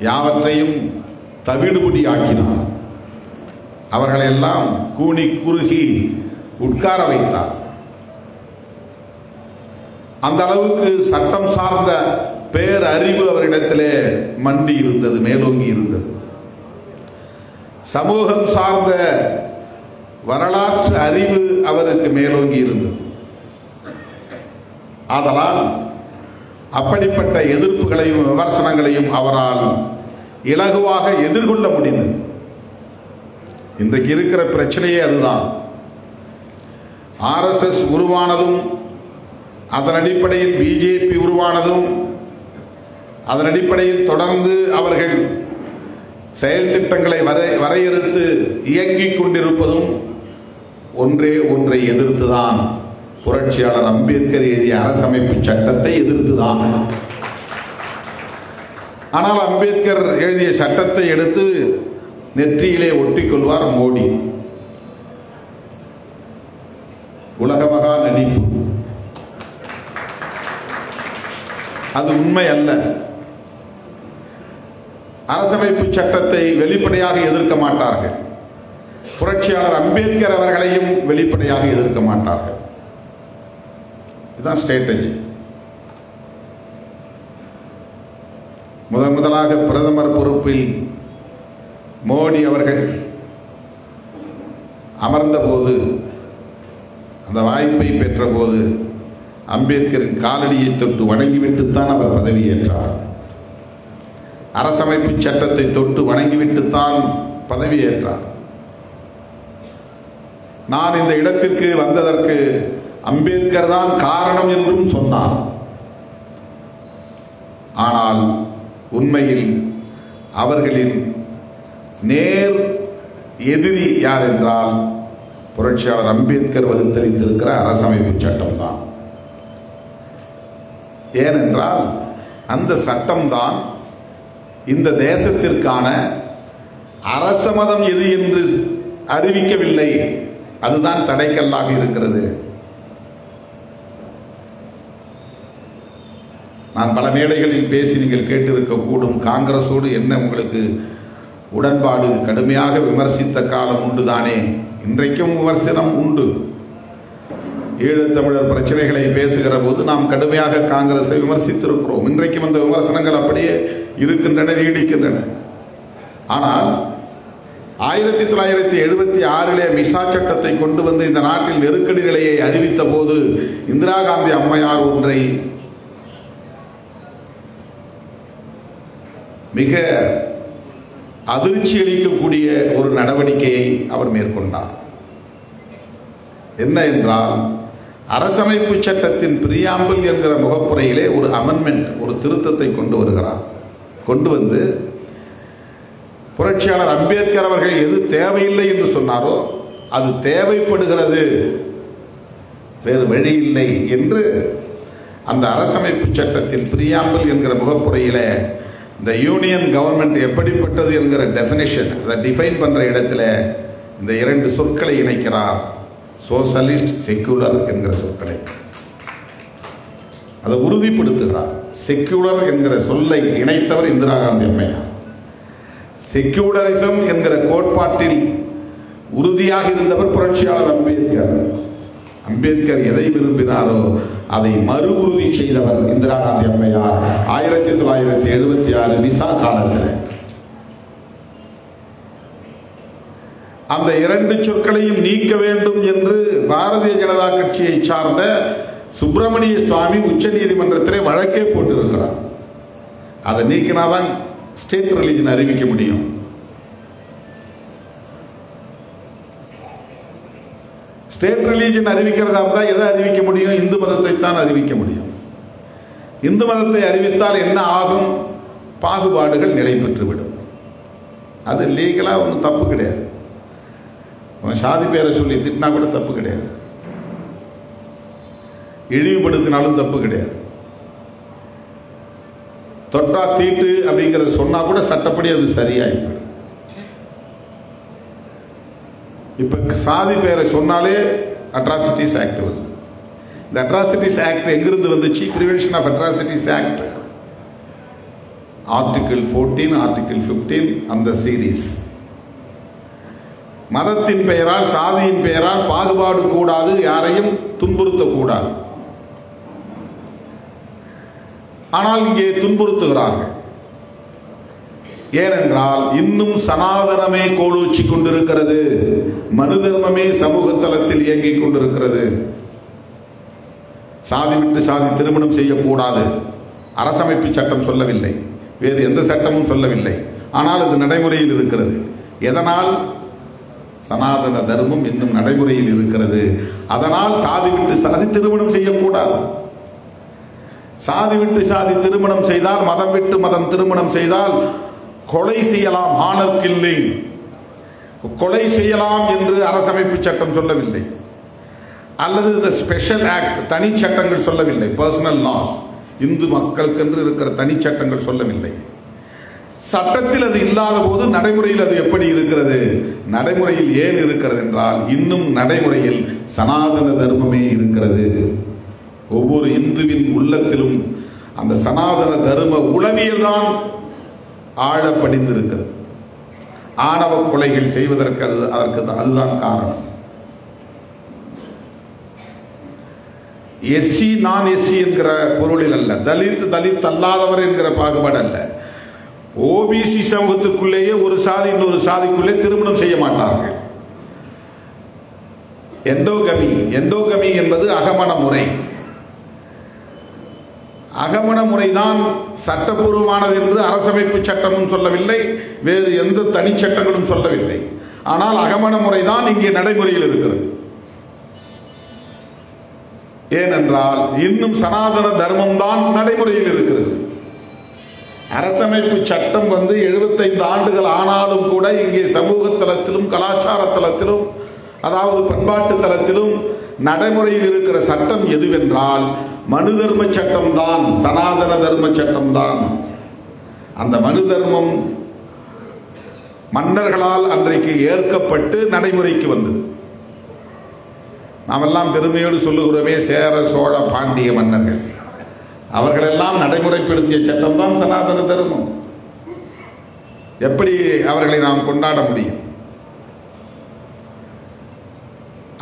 யாவற்றையும் தவிடுபடி ஆக்கினார். அவர்களெல்லாம் கூனி குறுகி உட்கார வைத்தார். அந்த அளவுக்கு சட்டம் சார்ந்த பேரறிவு அவரிடத்திலே மண்டி இருந்தது, மேலோங்கி இருந்தது. சமூகம் சார்ந்த வரலாற்று அறிவு அவருக்கு மேலோங்கி இருந்தது. ஆதலால் அப்படிப்பட்ட எதிர்ப்புகளையும் விமர்சனங்களையும் அவரால் இலகுவாக எதிர்கொள்ள முடிந்தது. இன்றைக்கு இருக்கிற பிரச்சனையே அதுதான். RSS உருவானதும், அதன் அடிப்படையில் பிஜேபி உருவானதும், அதன் அடிப்படையில் தொடர்ந்து அவர்கள் செயல் திட்டங்களை வரையறுத்து இயங்கிக் கொண்டிருப்பதும் ஒன்றை எதிர்த்துதான். புரட்சியாளர் அம்பேத்கர் எழுதிய அரசமைப்பு சட்டத்தை எதிர்த்துதான். ஆனால் அம்பேத்கர் எழுதிய சட்டத்தை எடுத்து நெற்றியிலே ஒட்டிக்கொள்வார் மோடி. உலகமகா நடிப்பு. அது உண்மை அல்ல. அரசமைப்பு சட்டத்தை வெளிப்படையாக எதிர்க்க மாட்டார்கள். புரட்சியாளர் அம்பேத்கர் அவர்களையும் வெளிப்படையாக எதிர்க்க மாட்டார்கள். இதுதான் ஸ்ட்ராட்டஜி. முதலாக பிரதமர் பொறுப்பில் மோடி அவர்கள் அமர்ந்தபோது, அந்த வாய்ப்பை பெற்றபோது அம்பேத்கரின் காலடியை தொட்டு வணங்கிவிட்டுத்தான் அவர் பதவியேற்றார். அரசமைப்பு சட்டத்தை தொட்டு வணங்கிவிட்டுத்தான் பதவியேற்றார். நான் இந்த இடத்திற்கு வந்ததற்கு அம்பேத்கர் தான் காரணம் என்றும் சொன்னார். ஆனால் உண்மையில் அவர்களின் நேர் எதிரி யார் என்றால் புரட்சியாளர் அம்பேத்கர் வகுத்தளித்திருக்கிற அரசமைப்பு சட்டம்தான். ஏனென்றால் அந்த சட்டம்தான் இந்த தேசத்திற்கான அரச மதம் எது என்று அறிவிக்கவில்லை. அதுதான் தடைக்கல்லாக இருக்கிறது. நான் பல மேடைகளில் பேசி நீங்கள் கேட்டிருக்கக்கூடும், காங்கிரஸோடு என்ன உங்களுக்கு உடன்பாடு? கடுமையாக விமர்சித்த காலம் உண்டு தானே? இன்றைக்கும் விமர்சனம் உண்டு. ஈழத்தமிழர் பிரச்சனைகளை பேசுகிற போது நாம் கடுமையாக காங்கிரஸை விமர்சித்திருக்கிறோம். இன்றைக்கும் அந்த விமர்சனங்கள் அப்படியே இருக்கின்றன, நீடிக்கின்றன. ஆனால் 1976 மிசா சட்டத்தை கொண்டு வந்து இந்த நாட்டில் நெருக்கடி நிலையை அறிவித்த போது இந்திரா காந்தி அம்மையார் ஒன்றை மிக அதிர்ச்சி அளிக்கக்கூடிய ஒரு நடவடிக்கையை அவர் மேற்கொண்டார். என்ன என்றால், அரசமைப்பு சட்டத்தின் பிரியாம்பிள் என்கிற முகப்புரையிலே ஒரு அமெண்ட்மெண்ட், ஒரு திருத்தத்தை கொண்டு வருகிறார். கொண்டு வந்து புரட்சியாளர் அம்பேத்கர் அவர்கள் எது தேவையில்லை என்று சொன்னாரோ அது தேவைப்படுகிறது, வேறு வழி இல்லை என்று அந்த அரசமைப்பு சட்டத்தின் பிரியாம்பிள் என்கிற முகப்புரையில் இந்த யூனியன் கவர்மெண்ட் எப்படிப்பட்டது என்கிற டெஃபினிஷன் அதை டிஃபைன் பண்ணுற இடத்துல இந்த இரண்டு சொற்களை இணைக்கிறார், சோசலிஸ்ட் செக்யூலர் என்கிற சொற்களை அதை உறுதிப்படுத்துகிறார். செக்யூலர் என்கிற சொல்லை இணைத்தவர் இந்திரா காந்தி அம்மையார். செக்யூலரிசம் என்கிற கோட்பாட்டில் உறுதியாக இருந்தவர் புரட்சியாளர் அம்பேத்கர். அம்பேத்கர் எதை விரும்பினாரோ அதை மறு உறுதி செய்தவர் இந்திரா காந்தி அம்மையார் 1976 விசா காலத்தில். அந்த இரண்டு சொற்களையும் நீக்க வேண்டும் என்று பாரதிய ஜனதா கட்சியை சார்ந்த சுப்பிரமணிய சுவாமி உச்ச நீதிமன்றத்திலே வழக்கே போட்டிருக்கிறார். அதை நீக்கினாதான் ஸ்டேட் ரிலீஜன் அறிவிக்க முடியும். ஸ்டேட் ரிலீஜன் அறிவிக்கிறதா இருந்தால் எதை அறிவிக்க முடியும்? இந்து மதத்தை தான் அறிவிக்க முடியும். இந்து மதத்தை அறிவித்தால் என்ன ஆகும்? பாகுபாடுகள் நிலை பெற்றுவிடும். அது லீகலாக ஒன்றும் தப்பு கிடையாது. சாதி பேரை சொல்லி திட்டினா கூட தப்பு கிடையாது, இழிவுபடுத்தினாலும் தப்பு கிடையாது. தொட்டா தீட்டு அப்படிங்கிறது சொன்னா கூட சட்டப்படி அது சரியாயிடும். இப்ப சாதி பேரை சொன்னாலே அட்ராசிட்டிஸ் ஆக்ட் வருது. இந்த அட்ராசிட்டிஸ் ஆக்ட் எங்கிருந்து வந்துச்சு? Prevention of atrocities act article 14, article 15 அந்த சீரீஸ். மதத்தின் பெயரால், சாதியின் பெயரால் பாகுபாடு கூடாது, யாரையும் துன்புறுத்தக்கூடாது. ஆனால் இங்கே துன்புறுத்துகிறார்கள். ஏனென்றால் இன்னும் சனாதனமே கோலூச்சி கொண்டிருக்கிறது, மனு தர்மமே சமூக தளத்தில் இயங்கிக் கொண்டிருக்கிறது. சாதி விட்டு சாதி திருமணம் செய்யக்கூடாது, அரசமைப்பு சட்டம் சொல்லவில்லை, வேறு எந்த சட்டமும் சொல்லவில்லை. ஆனால் அது நடைமுறையில் இருக்கிறது. எதனால்? சனாதன தர்மம் இன்னும் நடைமுறையில் இருக்கிறது. அதனால் சாதி விட்டு சாதி திருமணம் செய்யக்கூடாது. சாதி விட்டு சாதி திருமணம் செய்தால், மதம் விட்டு மதம் திருமணம் செய்தால் கொலை செய்யலாம், ஹானர் கில்லிங், கொலை செய்யலாம் என்று அரசமைப்பு சட்டம் சொல்லவில்லை. அல்லது இந்த ஸ்பெஷல் ஆக்ட் தனி சட்டங்கள் சொல்லவில்லை, பர்சனல் லாஸ், இந்து மக்களுக்கென்று இருக்கிற தனி சட்டங்கள் சொல்லவில்லை. சட்டத்தில் அது இல்லாத போது நடைமுறையில் அது எப்படி இருக்கிறது? நடைமுறையில் ஏன் இருக்கிறது என்றால் இன்னும் நடைமுறையில் சனாதன தர்மமே இருக்கிறது. ஒவ்வொரு இந்துவின் உள்ளத்திலும் அந்த சனாதன தர்ம உளவியல் தான் ஆழ படிந்திருக்கிறது. ஆணவ கொலைகள் செய்வதற்கு அதுதான் காரணம். எஸ்சி நான் எஸ்சி என்கிற பொருளில் அல்ல, தலித் அல்லாதவர் என்கிற பாகுபாடு அல்ல. ஓபிசி சமூகத்துக்குள்ளேயே ஒரு சாதி இன்னொரு சாதிக்குள்ளே திருமணம் செய்ய மாட்டார்கள். எண்டோகமி என்பது அகமண முறை. அகமண முறைதான் சட்டப்பூர்வமானது என்று அரசமைப்பு சட்டமும் சொல்லவில்லை, வேறு எந்த தனி சட்டங்களும் சொல்லவில்லை. ஆனால் அகமண முறைதான் இங்கே நடைமுறையில் இருக்கிறது. ஏனென்றால் இன்னும் சனாதன தர்மம் தான் நடைமுறையில் இருக்கிறது. அரசமைப்பு சட்டம் 75 ஆண்டுகள் ஆனாலும் கூட இங்கே சமூக தளத்திலும் கலாச்சார தளத்திலும், அதாவது பண்பாட்டு தளத்திலும் நடைமுறையில் இருக்கிற சட்டம் எதுவென்றால் மனு தர்ம சட்டம் தான், சனாதன தர்ம சட்டம் தான். அந்த மனு தர்மம் மன்னர்களால் அன்றைக்கு ஏற்கப்பட்டு நடைமுறைக்கு வந்தது. நாமெல்லாம் பெருமையோடு சொல்லுகிறோமே, சேர சோழ பாண்டிய மன்னர்கள், அவர்களெல்லாம் நடைமுறைப்படுத்திய சட்டம் தான் சனாதன தர்மம். எப்படி அவர்களை நாம் கொண்டாட முடியும்?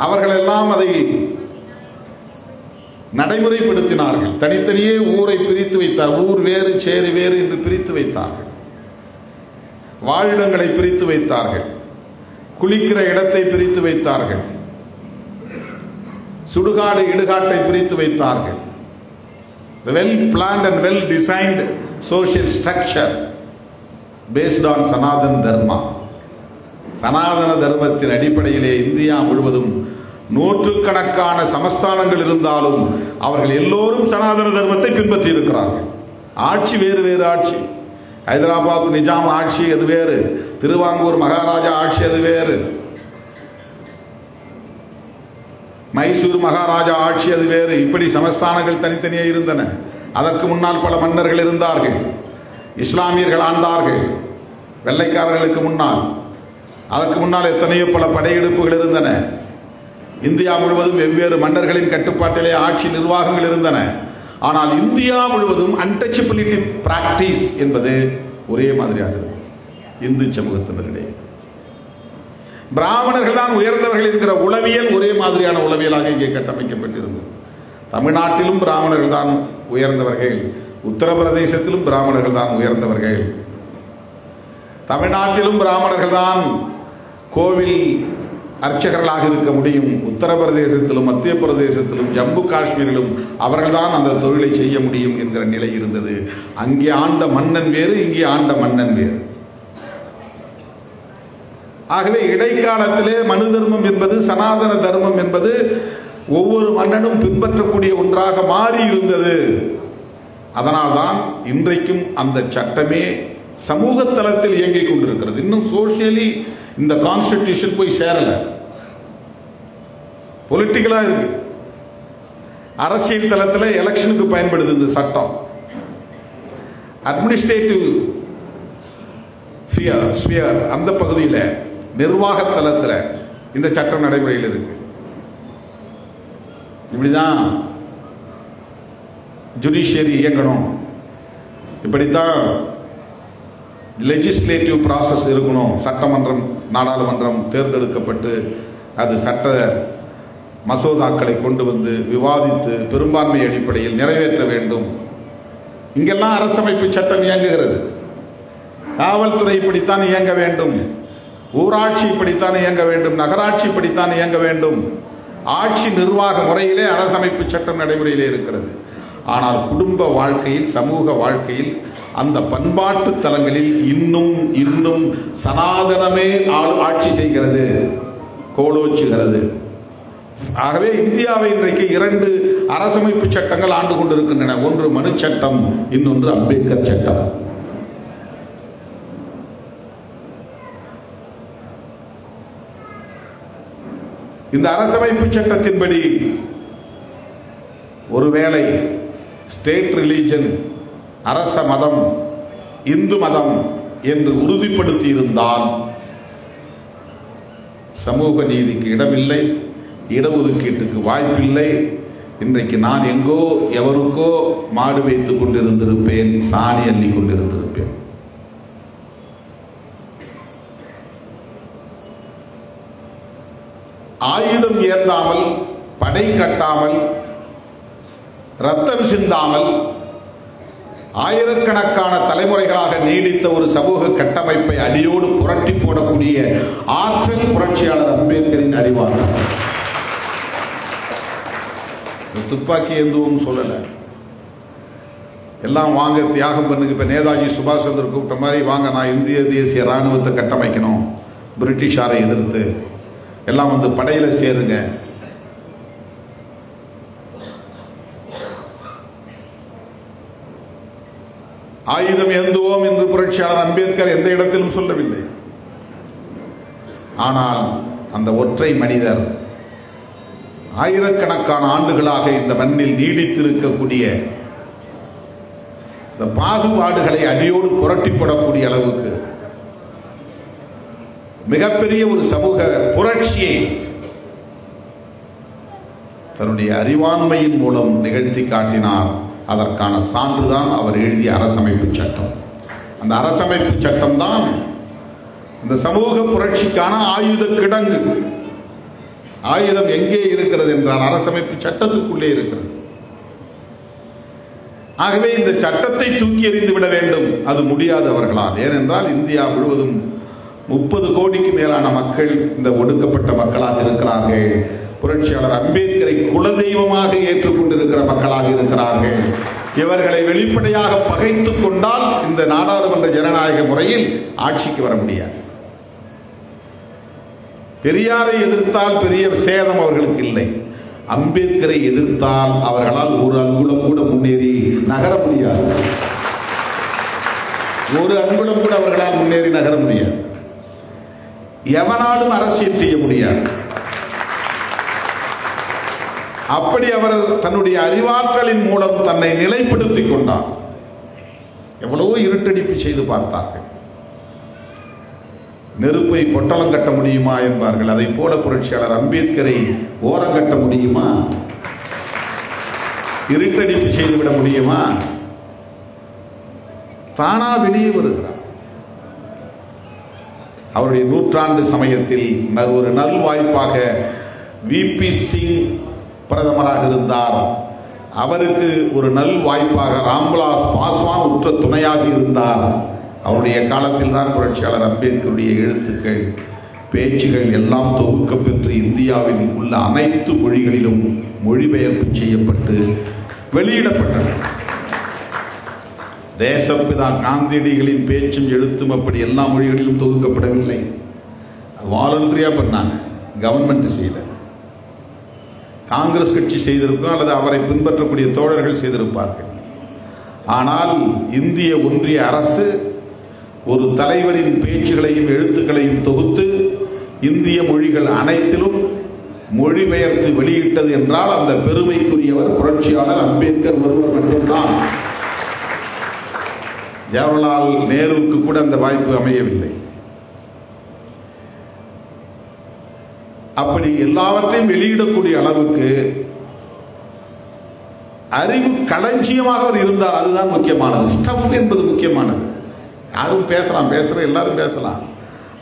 அவர்களெல்லாம் அதை நடைமுறைப்படுத்தினார்கள். தனித்தனியே ஊரை பிரித்து வைத்தார். ஊர் வேறு சேரி வேறு என்று பிரித்து வைத்தார்கள். வாழிடங்களை பிரித்து வைத்தார்கள். குளிக்கிற இடத்தை பிரித்து வைத்தார்கள். சுடுகாடு இடுகாட்டை பிரித்து வைத்தார்கள். The well planned and well designed social structure based on Sanatana Dharma. சனாதன தர்மத்தின் அடிப்படையிலே இந்தியா முழுவதும் நூற்றுக்கணக்கான சமஸ்தானங்கள் இருந்தாலும் அவர்கள் எல்லோரும் சனாதன தர்மத்தை பின்பற்றி இருக்கிறார்கள். ஆட்சி வேறு வேறு ஆட்சி, ஹைதராபாத் நிஜாம் ஆட்சி அது வேறு, திருவாங்கூர் மகாராஜா ஆட்சி அது வேறு, மைசூர் மகாராஜா ஆட்சி அது வேறு. இப்படி சமஸ்தானங்கள் தனித்தனியே இருந்தன. அதற்கு முன்னால் பல மன்னர்கள் இருந்தார்கள். இஸ்லாமியர்கள் ஆண்டார்கள் வெள்ளைக்காரர்களுக்கு முன்னால். அதற்கு முன்னால் எத்தனையோ பல படையெடுப்புகள் இருந்தன. இந்தியா முழுவதும் வெவ்வேறு மன்னர்களின் கட்டுப்பாட்டிலே ஆட்சி நிர்வாகங்கள் இருந்தன. ஆனால் இந்தியா முழுவதும் அன்டச்சபிலிட்டி பிராக்டிஸ் என்பது ஒரே மாதிரியாக இந்து சமூகத்தினரிடையே. பிராமணர்கள் தான் உயர்ந்தவர்கள் என்கிற உளவியல் ஒரே மாதிரியான உளவியலாக இங்கே கட்டமைக்கப்பட்டிருந்தது. தமிழ்நாட்டிலும் பிராமணர்கள் தான் உயர்ந்தவர்கள், உத்தரப்பிரதேசத்திலும் பிராமணர்கள் தான் உயர்ந்தவர்கள். தமிழ்நாட்டிலும் பிராமணர்கள் தான் கோவில் அர்ச்சகர்களாக இருக்க முடியும். உத்தரப்பிரதேசத்திலும் மத்திய பிரதேசத்திலும் ஜம்மு காஷ்மீரிலும் அவர்கள்தான் அந்த தொழிலை செய்ய முடியும் என்கிற நிலை இருந்தது. அங்கே ஆண்ட மன்னன் வேறு, இங்கே ஆண்ட மன்னன் வேறு. ஆகவே இடைக்காலத்திலே மனு தர்மம் என்பது, சனாதன தர்மம் என்பது ஒவ்வொரு மன்னனும் பின்பற்றக்கூடிய ஒன்றாக மாறி இருந்தது. அதனால்தான் இன்றைக்கும் அந்த சட்டமே சமூக தளத்தில் இயங்கிக் கொண்டிருக்கிறது. இன்னும் சோசியலி இந்த கான்ஸ்டிடியூஷன் போய் சேரல, பொலிட்டிக்கலா இருக்கு. அரசியல் தளத்தில் எலெக்ஷனுக்கு பயன்படுது இந்த சட்டம். அட்மினிஸ்ட்ரேட்டிவ் ஸ்பியர் அந்த பகுதியில், நிர்வாக தளத்தில் இந்த சட்டம் நடைமுறையில் இருக்கு. இப்படிதான் ஜுடிஷியரி இயங்கணும், இப்படித்தான் லெஜிஸ்லேட்டிவ் ப்ராசஸ் இருக்கணும். சட்டமன்றம் நாடாளுமன்றம் தேர்ந்தெடுக்கப்பட்டு அது சட்ட மசோதாக்களை கொண்டு வந்து விவாதித்து பெரும்பான்மை அடிப்படையில் நிறைவேற்ற வேண்டும். இங்கெல்லாம் அரசமைப்பு சட்டம் இயங்குகிறது. காவல்துறை இப்படித்தான் இயங்க வேண்டும், ஊராட்சி இப்படித்தான் இயங்க வேண்டும், நகராட்சி இப்படித்தான் இயங்க வேண்டும். ஆட்சி நிர்வாக முறையிலே அரசமைப்பு சட்டம் நடைமுறையிலே இருக்கிறது. ஆனால் குடும்ப வாழ்க்கையில், சமூக வாழ்க்கையில், அந்த பண்பாட்டு தலங்களில் இன்னும் சனாதனமே ஆட்சி செய்கிறது, கோலோச்சுகிறது. ஆகவே இந்தியாவை இன்றைக்கு 2 அரசமைப்பு சட்டங்கள் ஆண்டு கொண்டிருக்கின்றன. ஒன்று மனு சட்டம், இன்னொன்று அம்பேத்கர் சட்டம். இந்த அரசமைப்பு சட்டத்தின்படி ஒருவேளை ஸ்டேட் ரிலீஜன், அரச மதம் இந்து மதம் என்று உறுதிப்படுத்தி இருந்தால் சமூக நீதிக்கு இடமில்லை, இடஒதுக்கீட்டுக்கு வாய்ப்பில்லை. இன்றைக்கு நான் எங்கோ எவருக்கோ மாடு வைத்துக் கொண்டிருந்திருப்பேன், சாணி அள்ளி கொண்டிருந்திருப்பேன். ஆயுதம் ஏந்தாமல், படை கட்டாமல், ரத்தம் சிந்தாமல் ஆயிரக்கணக்கான தலைமுறைகளாக நீடித்த ஒரு சமூக கட்டமைப்பை அடியோடு புரட்டி போடக்கூடிய ஆற்றல் புரட்சியாளர் அம்பேத்கரின் அறிவாளர். துப்பாக்கி எதுவும் சொல்லல, எல்லாம் வாங்க தியாகம் பண்ணுங்க. இப்ப நேதாஜி சுபாஷ் சந்திர கூப்பிட்ட மாதிரி வாங்க, நான் இந்திய தேசிய ராணுவத்தை கட்டமைக்கணும், பிரிட்டிஷாரை எதிர்த்து எல்லாம் வந்து படையில சேருங்க. ஆயுதம் ஏந்துவோம் என்று புரட்சியாளர் அம்பேத்கர் எந்த இடத்திலும் சொல்லவில்லை. ஆனால் அந்த ஒற்றை மனிதர் ஆயிரக்கணக்கான ஆண்டுகளாக இந்த மண்ணில் நீடித்திருக்கக்கூடிய இந்த பாகுபாடுகளை அடியோடு புரட்டி போடக்கூடிய அளவுக்கு மிகப்பெரிய ஒரு சமூக புரட்சியை தன்னுடைய அறிவாண்மையின் மூலம் நிகழ்த்தி காட்டினார். அதற்கான சான்றுதான் அவர் எழுதிய அரசமைப்பு சட்டம். அந்த அரசமைப்பு சட்டம் தான் இந்த சமூக புரட்சிக்கான ஆயுத கிடங்கு. ஆயுதம் எங்கே இருக்கிறது என்றால் அரசமைப்பு சட்டத்துக்குள்ளே இருக்கிறது. ஆகவே இந்த சட்டத்தை தூக்கி எறிந்து விட வேண்டும், அது முடியாது அவர்களால். ஏனென்றால் இந்தியா முழுவதும் 30 கோடிக்கு மேலான மக்கள் இந்த ஒடுக்கப்பட்ட மக்களாக இருக்கிறார்கள். புரட்சியாளர் அம்பேத்கரை குலதெய்வமாக ஏற்றுக்கொண்டிருக்கிற மக்களாக இருக்கிறார்கள். இவர்களை வெளிப்படையாக பகைத்து கொண்டால் இந்த நாடாளுமன்ற ஜனநாயக முறையில் ஆட்சிக்கு வர முடியாது. பெரியாரை எதிர்த்தால் பெரிய சேதம் அவர்களுக்கு இல்லை. அம்பேத்கரை எதிர்த்தால் அவர்களால் ஒரு அங்குலம் கூட முன்னேறி நகர முடியாது. ஒரு அங்குலம் கூட அவர்களால் முன்னேறி நகர முடியாது. எவனாலும் அரசியல் செய்ய முடியாது. அப்படி அவர் தன்னுடைய அறிவாற்றலின் மூலம் தன்னை நிலைப்படுத்திக் கொண்டார். எவ்வளவோ இருட்டடிப்பு செய்து பார்த்தார்கள். நெருப்பை பொட்டலம் கட்ட முடியுமா என்பார்கள். அதை போல புரட்சியாளர் அம்பேத்கரை ஓரங்கட்ட முடியுமா? இருட்டடிப்பு செய்துவிட முடியுமா? தானா வெளியே வருகிறார். அவருடைய நூற்றாண்டு சமயத்தில் ஒரு நல்வாய்ப்பாக விபி சிங் பிரதமராக இருந்தார். அவருக்கு ஒரு நல்வாய்ப்பாக ராம்விலாஸ் பாஸ்வான் உற்ற துணையாக இருந்தார். அவருடைய காலத்தில் தான் புரட்சியாளர் அம்பேத்கருடைய எழுத்துக்கள், பேச்சுகள் எல்லாம் தொகுக்கப்பெற்று இந்தியாவில் உள்ள அனைத்து மொழிகளிலும் மொழிபெயர்ப்பு செய்யப்பட்டு வெளியிடப்பட்டன. தேசப்பிதா காந்தியடிகளின் பேச்சும் எழுத்தும் அப்படி எல்லா மொழிகளிலும் தொகுக்கப்படவில்லை. வாலண்டரியா பண்ணாங்க, கவர்மெண்ட் செய்யல. காங்கிரஸ் கட்சி செய்திருக்கும், அல்லது அவரை பின்பற்றக்கூடிய தோழர்கள் செய்திருப்பார்கள். ஆனால் இந்திய ஒன்றிய அரசு ஒரு தலைவரின் பேச்சுகளையும் எழுத்துக்களையும் தொகுத்து இந்திய மொழிகள் அனைத்திலும் மொழிபெயர்த்து வெளியிட்டது என்றால் அந்த பெருமைக்குரியவர் புரட்சியாளர் அம்பேத்கர் ஒருவர் மட்டும்தான். ஜவஹர்லால் நேருவுக்கு கூட அந்த வாய்ப்பு அமையவில்லை. அப்படி எல்லாவற்றையும் வெளியிடக்கூடிய அளவுக்கு அறிவு களஞ்சியமாக அவர் இருந்தார். அதுதான் முக்கியமானது. ஸ்டஃப் என்பது முக்கியமானது. யாரும் பேசலாம், பேசுகிற எல்லாரும் பேசலாம்.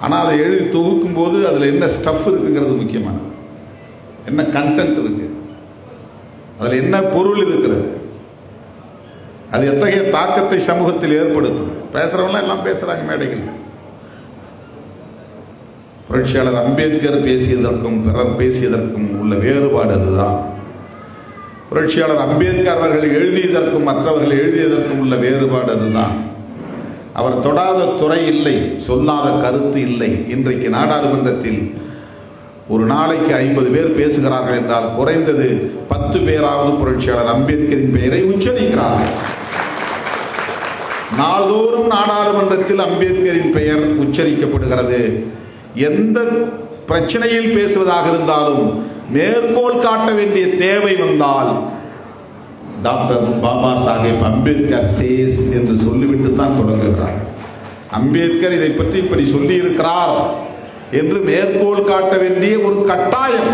ஆனால் அதை எழுதி தொகுக்கும் போது அதில் என்ன ஸ்டஃப் இருக்குங்கிறது முக்கியமானது. என்ன கண்டென்ட் இருக்கு, அதில் என்ன பொருள் இருக்கிறது, அது எத்தகைய தாக்கத்தை சமூகத்தில் ஏற்படுத்தும். பேசுறவங்க எல்லாம் பேசுறாங்க மேடைகள். புரட்சியாளர் அம்பேத்கர் பேசியதற்கும் பிறர் பேசியதற்கும் உள்ள வேறுபாடு அதுதான். புரட்சியாளர் அம்பேத்கர் அவர்கள் எழுதியதற்கும் மற்றவர்கள் எழுதியதற்கும் உள்ள வேறுபாடு அதுதான். அவர் தொடாத துறை இல்லை, சொல்லாத கருத்து இல்லை. இன்றைக்கு நாடாளுமன்றத்தில் ஒரு நாளைக்கு 50 பேர் பேசுகிறார்கள் என்றால் குறைந்தது 10 பேராவது புரட்சியாளர் அம்பேத்கரின் பெயரை உச்சரிக்கிறார்கள். நாள்தோறும் நாடாளுமன்றத்தில் அம்பேத்கரின் பெயர் உச்சரிக்கப்படுகிறது. எந்த பிரச்சனையில் பேசுவதாக இருந்தாலும் மேற்கோள் காட்ட வேண்டிய தேவை வந்தால் டாக்டர் பாபா சாஹேப் அம்பேத்கர் சேஸ் என்று சொல்லிவிட்டு தான் தொடங்குகிறார். அம்பேத்கர் இதை பற்றி இப்படி சொல்லி இருக்கிறார் என்று மேற்கோள் காட்ட வேண்டிய ஒரு கட்டாயம்.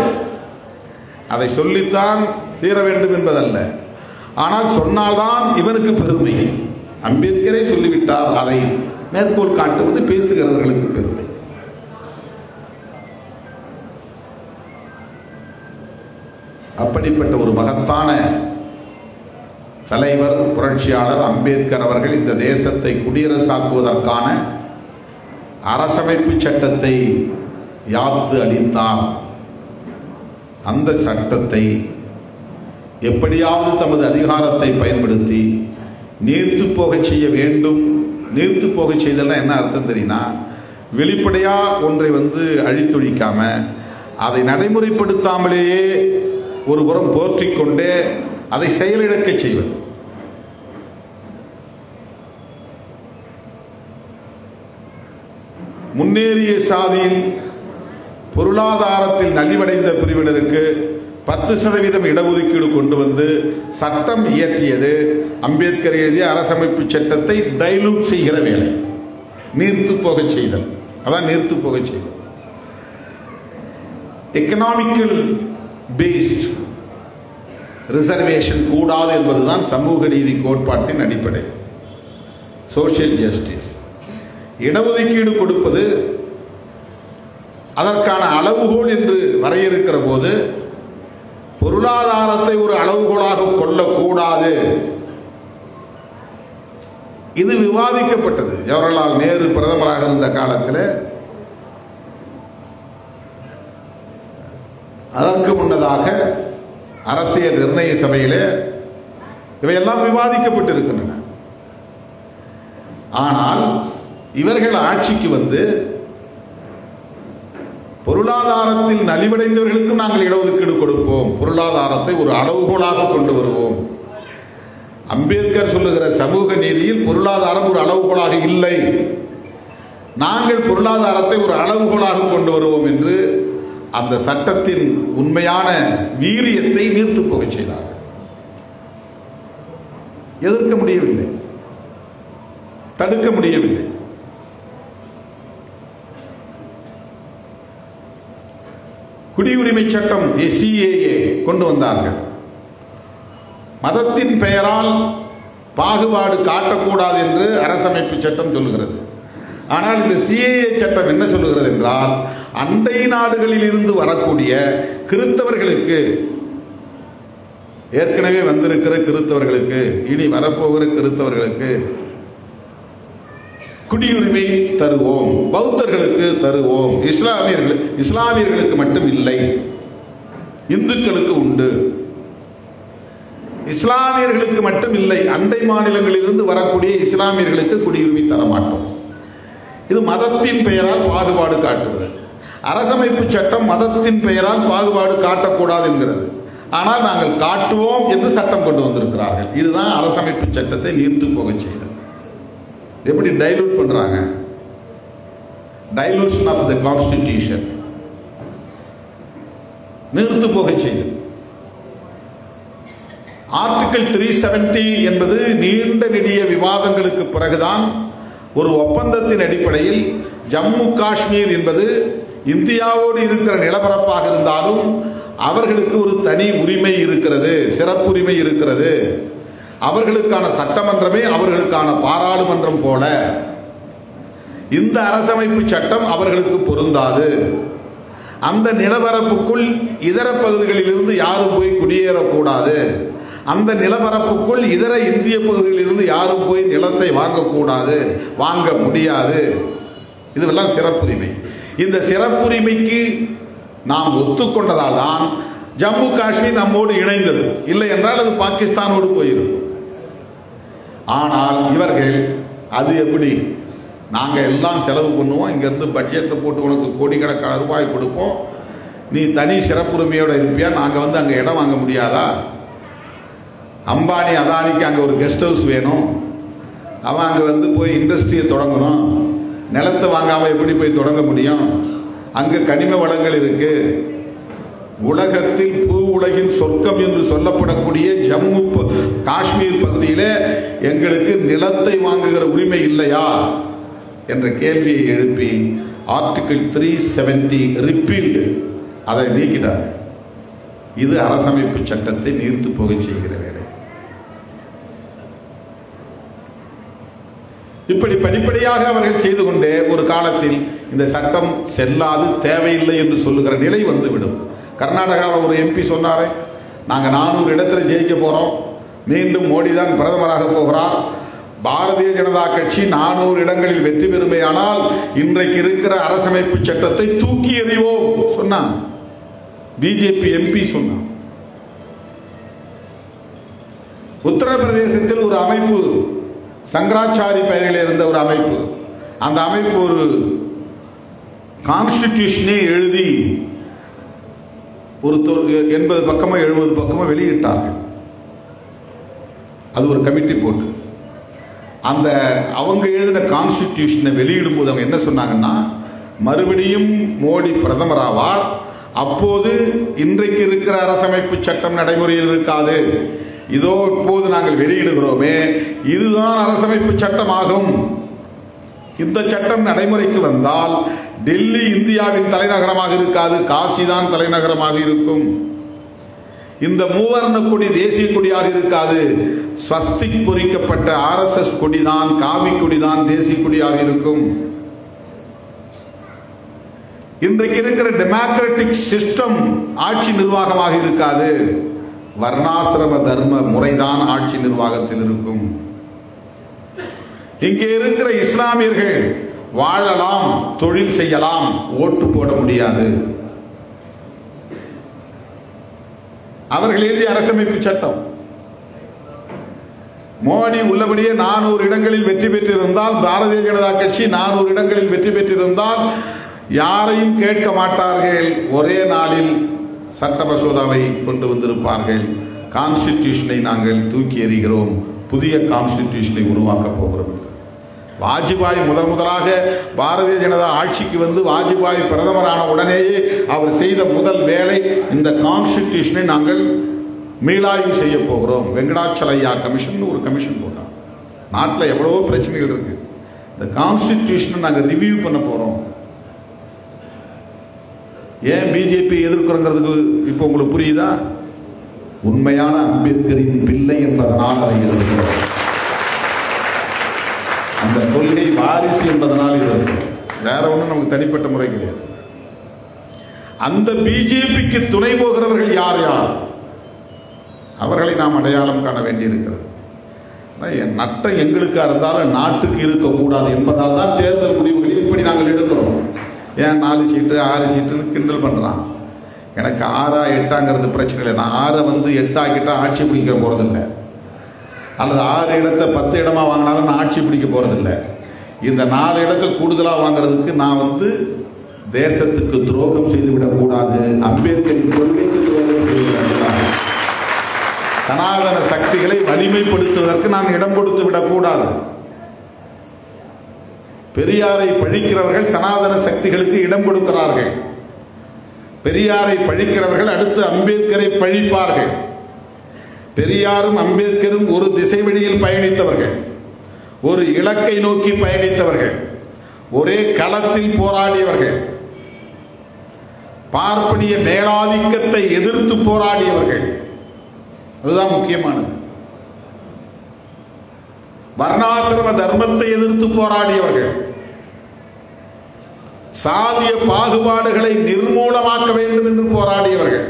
அதை சொல்லித்தான் தீர வேண்டும் என்பதல்ல. ஆனால் சொன்னால்தான் இவருக்கு பெருமை. அம்பேத்கரை சொல்லிவிட்டார், அதை மேற்கோள் காட்டுவது பேசுகிறவர்களுக்கு பெருமை. அப்படிப்பட்ட ஒரு மகத்தான தலைவர் புரட்சியாளர் அம்பேத்கர் அவர்கள் இந்த தேசத்தை குடியரசாக்குவதற்கான அரசமைப்பு சட்டத்தை யாத்து அளித்தார். அந்த சட்டத்தை எப்படியாவது தமது அதிகாரத்தை பயன்படுத்தி நீர்த்து போக செய்ய வேண்டும். நீர்த்து போக செய்தல்னா என்ன அர்த்தம் தெரியுமா? வெளிப்படையா ஒன்றை அழித்தொழிக்காம அதை நடைமுறைப்படுத்தாமலேயே ஒரு புறம் போற்றிக்கொண்டே அதை செயலிழக்க செய்வது. முன்னேறிய சாதியில் பொருளாதாரத்தில் நலிவடைந்த பிரிவினருக்கு 10% இடஒதுக்கீடு கொண்டு வந்து சட்டம் இயற்றியது அம்பேத்கர் எழுதிய அரசமைப்பு சட்டத்தை டைலூட் செய்கிற வேலை, நீர்த்து போக செய்தல். அதான் நீர்த்து போக செய்தல். எக்கனாமிக்கல் பேஸ்ட் ரிசர்வேஷன் கூடாது என்பதுதான் சமூக நீதி கோட்பாட்டின் அடிப்படை. Social justice. இடஒதுக்கீடு கொடுப்பது அதற்கான அளவுகோல் என்று வரையறுக்கிற போது பொருளாதாரத்தை ஒரு அளவுகோலாக கொள்ளக்கூடாது. இது விவாதிக்கப்பட்டது. ஜவஹர்லால் நேரு பிரதமராக இருந்த காலத்தில். அதற்கு முன்னதாக அரசியல் நிர்ணய சபையில் இவையெல்லாம் விவாதிக்கப்பட்டிருக்கின்றன. ஆனால் இவர்கள் ஆட்சிக்கு பொருளாதாரத்தில் நலிவடைந்தவர்களுக்கும் நாங்கள் இடஒதுக்கீடு கொடுப்போம், பொருளாதாரத்தை ஒரு அளவுகோலாக கொண்டு வருவோம், அம்பேத்கர் சொல்லுகிற சமூக நீதியில் பொருளாதாரம் ஒரு அளவுகோலாக இல்லை, நாங்கள் பொருளாதாரத்தை ஒரு அளவுகோலாக கொண்டு வருவோம் என்று அந்த சட்டத்தின் உண்மையான வீரியத்தை நீர்த்து போக செய்தார்கள். எதிர்க்க முடியவில்லை, தடுக்க முடியவில்லை. குடியுரிமை சட்டம் SCAA கொண்டு வந்தார்கள். மதத்தின் பெயரால் பாகுபாடு காட்டக்கூடாது என்று அரசமைப்பு சட்டம் சொல்லுகிறது. ஆனால் இந்த CAA சட்டம் என்ன சொல்லுகிறது என்றால், அண்டை நாடுகளில் இருந்து வரக்கூடிய கிறிஸ்தவர்களுக்கு, ஏற்கனவே வந்திருக்கிற கிறிஸ்தவர்களுக்கு, இனி வரப்போகிற கிறிஸ்தவர்களுக்கு குடியுரிமை தருவோம், பௌத்தர்களுக்கு தருவோம், இஸ்லாமியர்களுக்கு மட்டும் இல்லை, இந்துக்களுக்கு உண்டு. இஸ்லாமியர்களுக்கு மட்டும் இல்லை, அண்டை மாநிலங்களிலிருந்து வரக்கூடிய இஸ்லாமியர்களுக்கு குடியுரிமை தர மாட்டோம். இது மதத்தின் பெயரால் பாகுபாடு காட்டுவது. அரசமைப்பு சட்டம் மதத்தின் பெயரால் பாகுபாடு காட்டக்கூடாது என்கிறது. ஆனால் நாங்கள் காட்டுவோம் என்று சட்டம் கொண்டு வந்திருக்கிறார்கள். இதுதான் அரசமைப்பு சட்டத்தை நீர்த்து போக செய்தது. எப்படி டைலூட் பண்றாங்க? டைலூஷன் ஆஃப் தி கான்ஸ்டிடியூஷன், நிறுத்து போக செய்தது. ஆர்டிகிள் 370 என்பது நீண்ட நெடிய விவாதங்களுக்கு பிறகுதான் ஒரு ஒப்பந்தத்தின் அடிப்படையில் ஜம்மு காஷ்மீர் என்பது இந்தியாவோடு இருக்கிற நிலப்பரப்பாக இருந்தாலும் அவர்களுக்கு ஒரு தனி உரிமை இருக்கிறது, சிறப்புரிமை இருக்கிறது. அவர்களுக்கான சட்டமன்றமே அவர்களுக்கான பாராளுமன்றம் போல. இந்த அரசமைப்பு சட்டம் அவர்களுக்கு பொருந்தாது. அந்த நிலப்பரப்புக்குள் இதர பகுதிகளில் இருந்து யாரும் போய் குடியேறக்கூடாது. அந்த நிலப்பரப்புக்குள் இதர இந்திய பகுதிகளில் இருந்து யாரும் போய் நிலத்தை வாங்கக்கூடாது, வாங்க முடியாது. இதுவெல்லாம் சிறப்புரிமை. இந்த சிறப்புரிமைக்கு நாம் ஒத்துக்கொண்டதால் தான் ஜம்மு காஷ்மீர் நம்மோடு இணைந்தது. இல்லை என்றால் அது பாகிஸ்தானோடு போயிருக்கும். ஆனால் இவர்கள் அது எப்படி, நாங்கள் எல்லாம் செலவு பண்ணுவோம், இங்கேருந்து பட்ஜெட்டில் போட்டு உனக்கு கோடிக்கணக்கான ரூபாய் கொடுப்போம், நீ தனி சிறப்புரிமையோடு இருப்பியா, நாங்கள் வந்து அங்கே இடம் வாங்க முடியாதா? அம்பானி அதானிக்கு அங்கே ஒரு கெஸ்ட் ஹவுஸ் வேணும், அவன் அங்கே வந்து போய் இண்டஸ்ட்ரியை தொடங்கணும், நிலத்தை வாங்காமல் எப்படி போய் தொடங்க முடியும்? அங்கே கனிம வளங்கள் இருக்கு. உலகத்தில் பூ உலகின் சொர்க்கம் என்று சொல்லப்படக்கூடிய ஜம்மு காஷ்மீர் பகுதியில் எங்களுக்கு நிலத்தை வாங்குகிற உரிமை இல்லையா என்ற கேள்வியை எழுப்பி ஆர்டிகிள் 370 ரிப்பீல்டு, அதை நீக்கிட்டார். இது அரசமைப்பு சட்டத்தை நீர்த்து போக செய்கிற வேலை. இப்படி படிப்படியாக அவர்கள் செய்து கொண்டே ஒரு காலத்தில் இந்த சட்டம் செல்லாது, தேவையில்லை என்று சொல்லுகிற நிலை வந்துவிடும். கர்நாடகாவில் ஒரு MP சொன்னாரே, நாங்கள் 400 இடத்துல ஜெயிக்க போகிறோம், மீண்டும் மோடி தான் பிரதமராக போகிறார், பாரதிய ஜனதா கட்சி 400 இடங்களில் வெற்றி பெறுமையானால் இன்றைக்கு இருக்கிற அரசமைப்பு சட்டத்தை தூக்கி எறிவோம் சொன்னான். BJP MP சொன்னான். உத்தரப்பிரதேசத்தில் ஒரு அமைப்பு, சங்கராச்சாரி பெயரில் இருந்த ஒரு அமைப்பு, அந்த அமைப்பு ஒரு கான்ஸ்டிடியூஷனை எழுதி ஒரு 80 பக்கமோ 70 பக்கமோ வெளியிட்டார்கள். அது ஒரு கமிட்டி போட்டு அந்த அவங்க எழுதின கான்ஸ்டிடியூஷனை வெளியிடும் போது அவங்க என்ன சொன்னாங்கன்னா, மறுபடியும் மோடி பிரதமர் ஆவார், அப்போது இன்றைக்கு இருக்கிற அரசமைப்பு சட்டம் நடைமுறையில் இருக்காது, இதோ இப்போது நாங்கள் வெளியிடுகிறோமே இதுதான் அரசமைப்பு சட்டமாகும். இந்த சட்டம் நடைமுறைக்கு வந்தால் டெல்லி இந்தியாவின் தலைநகரமாக இருக்காது, காசி தான் தலைநகரமாக இருக்கும். இந்த மூவர்ண கொடி தேசிய கொடியாக இருக்காது, ஸ்வஸ்திக் பொறிக்கப்பட்ட RSS கொடிதான், காவி கொடிதான் தேசிய கொடியாக இருக்கும். இன்றைக்கு இருக்கிற டெமோக்ராட்டிக் சிஸ்டம் ஆட்சி நிர்வாகமாக இருக்காது, வர்ணாசிரம தர்ம முறைதான் ஆட்சி நிர்வாகத்தில் இருக்கும். இங்கே இருக்கிற இஸ்லாமியர்கள் வாழலாம், தொழில் செய்யலாம், ஓட்டு போட முடியாது. அவர்கள் எழுதிய அரசமைப்பு சட்டம். மோடி உள்ளபடியே 400 இடங்களில் வெற்றி பெற்றிருந்தால், பாரதிய ஜனதா கட்சி 400 இடங்களில் வெற்றி பெற்றிருந்தால் யாரையும் கேட்க மாட்டார்கள், ஒரே நாளில் சட்ட மசோதாவை கொண்டு வந்திருப்பார்கள். கான்ஸ்டிடியூஷனை நாங்கள் தூக்கி எறிகிறோம், புதிய கான்ஸ்டிடியூஷனை உருவாக்க போகிறோம். வாஜ்பாய் முதலாக பாரதிய ஜனதா ஆட்சிக்கு வந்து வாஜ்பாய் பிரதமரான உடனேயே அவர் செய்த முதல் வேலை இந்த கான்ஸ்டிடியூஷனை நாங்கள் மீளாய்வு செய்ய போகிறோம். வெங்கடாச்சலையா கமிஷன் ஒரு கமிஷன் போட்டார். நாட்டில் எவ்வளவோ பிரச்சனைகள் இருக்கு, இந்த கான்ஸ்டிடியூஷனை நாங்கள் ரிவ்யூ பண்ண போறோம். ஏன் பிஜேபி எதிர்க்கிறோங்கிறதுக்கு இப்போ உங்களுக்கு புரியுதா? உண்மையான அம்பேத்கரின் பிள்ளை என்பதனால் அதை எதிர்க்கிறோம். அந்த கொள்கை வாரிசு என்பதனால் இது வேற ஒன்றும் நமக்கு தனிப்பட்ட முறை கிடையாது. அந்த பிஜேபிக்கு துணை போகிறவர்கள் யார் யார் அவர்களை நாம் அடையாளம் காண வேண்டியிருக்கிறது. நட்டம் எங்களுக்கா இருந்தாலும் நாட்டுக்கு இருக்கக்கூடாது என்பதால் தான் தேர்தல் முடிவுகளை இப்படி நாங்கள் எடுக்கிறோம். ஏன் 4 சீட்டு 6 சீட்டுன்னு கிண்டல் பண்ணுறான். எனக்கு 6 8 பிரச்சனை இல்லை. நான் 6 வந்து 8 ஆக்கிட்டா ஆட்சி பிடிக்க போகிறதில்லை, அல்லது 6 இடத்தை 10 இடமா வாங்கினாலும் நான் ஆட்சி பிடிக்க போகிறதில்லை. இந்த 4 இடத்தை கூடுதலாக வாங்குறதுக்கு நான் வந்து தேசத்துக்கு துரோகம் செய்துவிடக்கூடாது, அம்பேத்கரின் கொள்கைக்கு துரோகம் செய்துவிடக்கூடாது, சனாதன சக்திகளை வலிமைப்படுத்துவதற்கு நான் இடம் கொடுத்து விடக்கூடாது. பெரியாரை பழிக்கிறவர்கள் சனாதன சக்திகளுக்கு இடம் கொடுக்கிறார்கள். பெரியாரை பழிக்கிறவர்கள் அடுத்து அம்பேத்கரை பழிப்பார்கள். பெரியாரும் அம்பேத்கரும் ஒரு திசை வழியில் பயணித்தவர்கள், ஒரு இலக்கை நோக்கி பயணித்தவர்கள், ஒரே களத்தில் போராடியவர்கள், பார்ப்பனிய மேலாதிக்கத்தை எதிர்த்து போராடியவர்கள். அதுதான் முக்கியமானது. வர்ணாசிரம தர்மத்தை எதிர்த்து போராடியவர்கள், சாதிய பாகுபாடுகளை நிர்மூலமாக்க வேண்டும் என்று போராடியவர்கள்.